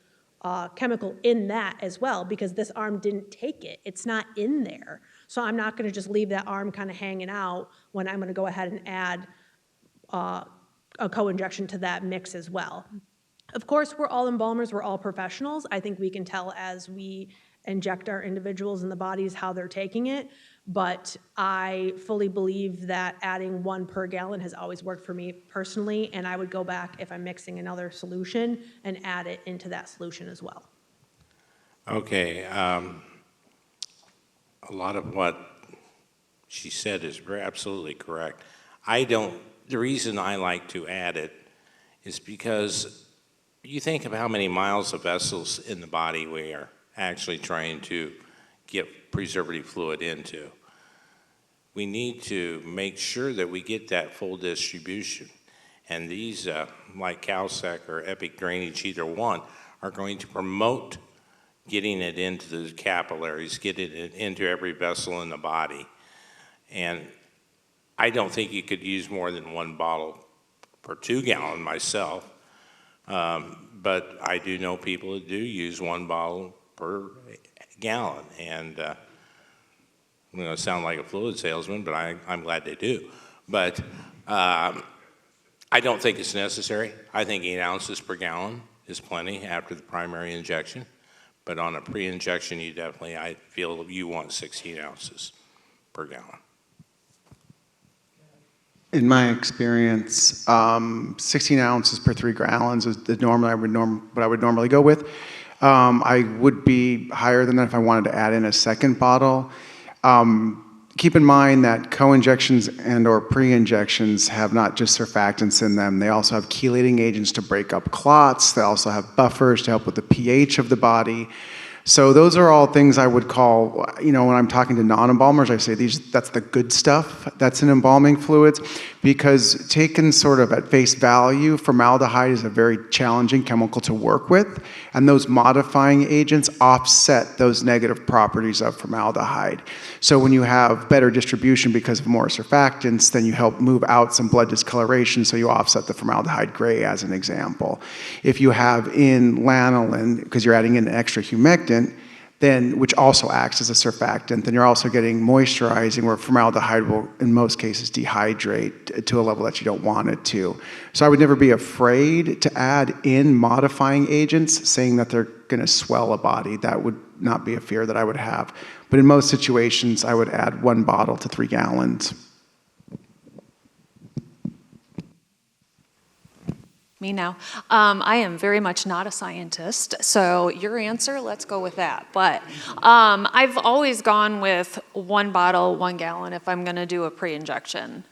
chemical in that as well, because this arm didn't take it. It's not in there. So I'm not gonna just leave that arm kind of hanging out when I'm gonna go ahead and add a co-injection to that mix as well. Of course, we're all embalmers, we're all professionals. I think we can tell as we inject our individuals in the bodies how they're taking it, but I fully believe that adding 1 per gallon has always worked for me personally, and I would go back if I'm mixing another solution and add it into that solution as well. Okay, a lot of what she said is absolutely correct. The reason I like to add it is because you think of how many miles of vessels in the body we are actually trying to get preservative fluid into. We need to make sure that we get that full distribution. And these, like CalSec or Epic Drainage, either one, are going to promote getting it into the capillaries, getting it into every vessel in the body. And I don't think you could use more than 1 bottle per 2-gallon myself. But I do know people that do use 1 bottle per gallon. And I'm going to sound like a fluid salesman, but I'm glad they do. But I don't think it's necessary. I think 8 ounces per gallon is plenty after the primary injection. But on a pre-injection, I feel you want 16 ounces per gallon. In my experience, 16 ounces per 3 gallons is the norm what I would normally go with. I would be higher than that if I wanted to add in a second bottle. Keep in mind that co-injections and or pre-injections have not just surfactants in them. They also have chelating agents to break up clots. They also have buffers to help with the pH of the body. So those are all things I would call, when I'm talking to non-embalmers, I say that's the good stuff that's in embalming fluids, because taken sort of at face value, formaldehyde is a very challenging chemical to work with, and those modifying agents offset those negative properties of formaldehyde. So when you have better distribution because of more surfactants, then you help move out some blood discoloration, so you offset the formaldehyde gray as an example. If you have in lanolin, because you're adding in an extra humectant, then, which also acts as a surfactant, then you're also getting moisturizing, where formaldehyde will, in most cases, dehydrate to a level that you don't want it to. So I would never be afraid to add in modifying agents, saying that they're going to swell a body. That would not be a fear that I would have. But in most situations, I would add 1 bottle to 3 gallons. Me now. I am very much not a scientist, so your answer, let's go with that. But I've always gone with 1 bottle, 1 gallon if I'm going to do a pre-injection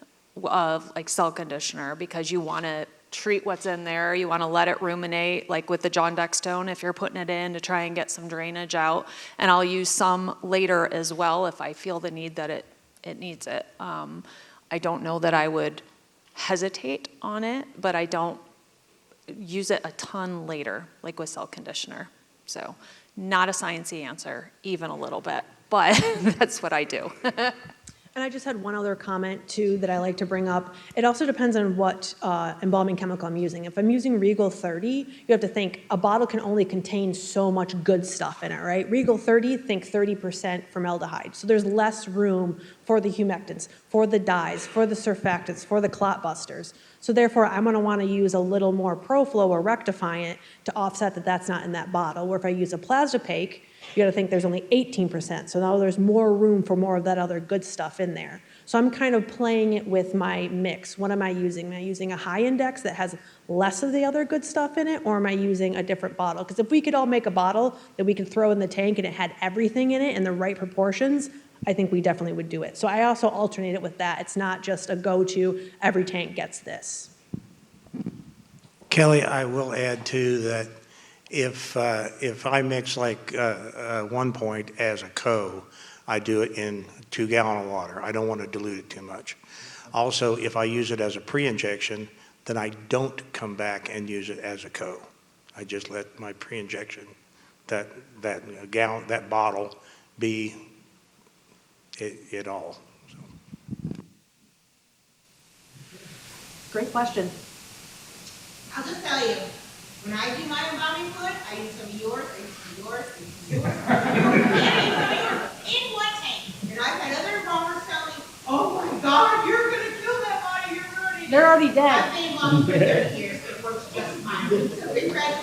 of like cell conditioner, because you want to treat what's in there. You want to let it ruminate, like with the John Dextone, if you're putting it in to try and get some drainage out. And I'll use some later as well if I feel the need that it needs it. I don't know that I would hesitate on it, but I don't use it a ton later, like with cell conditioner. So not a sciencey answer, even a little bit, but that's what I do. And I just had one other comment too that I like to bring up. It also depends on what embalming chemical I'm using. If I'm using Regal 30, you have to think a bottle can only contain so much good stuff in it, right? Regal 30, think 30% formaldehyde. So there's less room for the humectants, for the dyes, for the surfactants, for the clot busters. So therefore, I'm going to want to use a little more ProFlow or rectifying to offset that that's not in that bottle. Where if I use a Plasmapaque, you got to think there's only 18%. So now there's more room for more of that other good stuff in there. So I'm kind of playing it with my mix. What am I using? Am I using a high index that has less of the other good stuff in it, or am I using a different bottle? Because if we could all make a bottle that we could throw in the tank and it had everything in it in the right proportions, I think we definitely would do it. So I also alternate it with that. It's not just a go-to, every tank gets this. Kelly, I will add too that if I mix like 1 point as a co, I do it in 2 gallon of water. I don't want to dilute it too much. Also, if I use it as a pre-injection, then I don't come back and use it as a co. I just let my pre-injection, that gallon, that bottle, be it all. So. Great question. I'll just tell you, when I do my embalming fluid, I use some of yours, I use some of yours, I use some of yours, and I use some of yours in one tank. And I've had other embalmers tell me, oh my God, you're gonna kill that body, you're ruining it. They're already dead. I've been embalming for 30 years, it works just fine. So congratulations.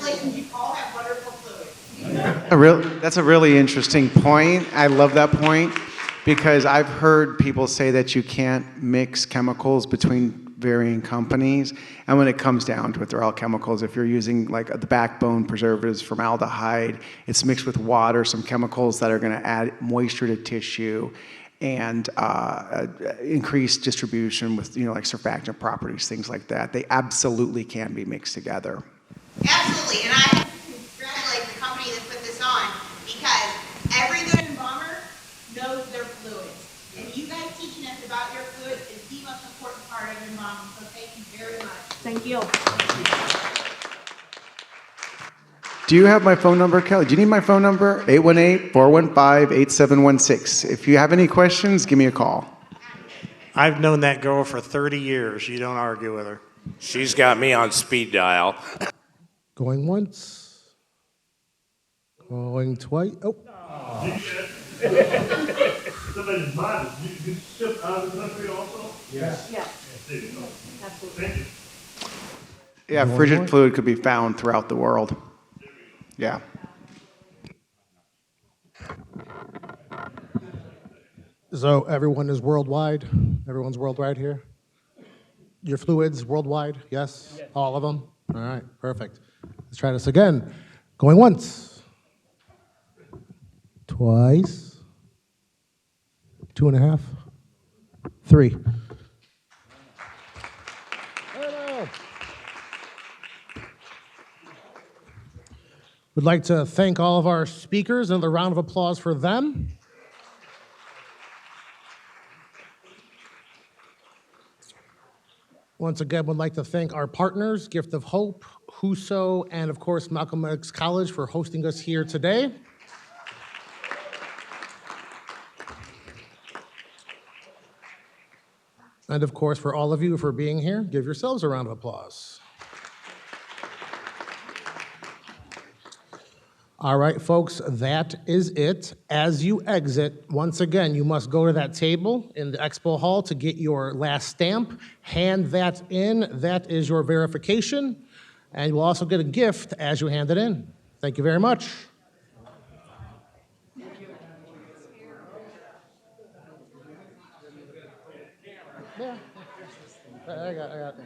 That's a really interesting point. I love that point because I've heard people say that you can't mix chemicals between varying companies. And when it comes down to it, they're all chemicals. If you're using like the backbone preservatives, formaldehyde, it's mixed with water, some chemicals that are going to add moisture to tissue and increase distribution with, like surfactant properties, things like that. They absolutely can be mixed together. Absolutely, and I have to congratulate the company that put this on, because every good embalmer knows their fluids. And you guys teaching us about your fluids is the most important part of embalming, so thank you very much. Thank you. Do you have my phone number, Kelly? Do you need my phone number? 818-415-8716. If you have any questions, give me a call. I've known that girl for 30 years. You don't argue with her. She's got me on speed dial. Going once. Going twice. Oh, Somebody's mind, you ship out of the country also? Yes, There you go. absolutely. Thank you. Yeah, frigid fluid could be found throughout the world. Yeah. so everyone is worldwide? Everyone's worldwide here? Your fluids worldwide? Yes? All of them? All right, perfect. Let's try this again. Going once. Twice. 2.5. 3. We'd like to thank all of our speakers. Another round of applause for them. Once again, would like to thank our partners, Gift of Hope, Huso, and of course, Malcolm X College for hosting us here today. And of course, for all of you for being here, give yourselves a round of applause. All right, folks, that is it. As you exit, once again, you must go to that table in the expo hall to get your last stamp. Hand that in. That is your verification. And you will also get a gift as you hand it in. Thank you very much. Yeah. I got it.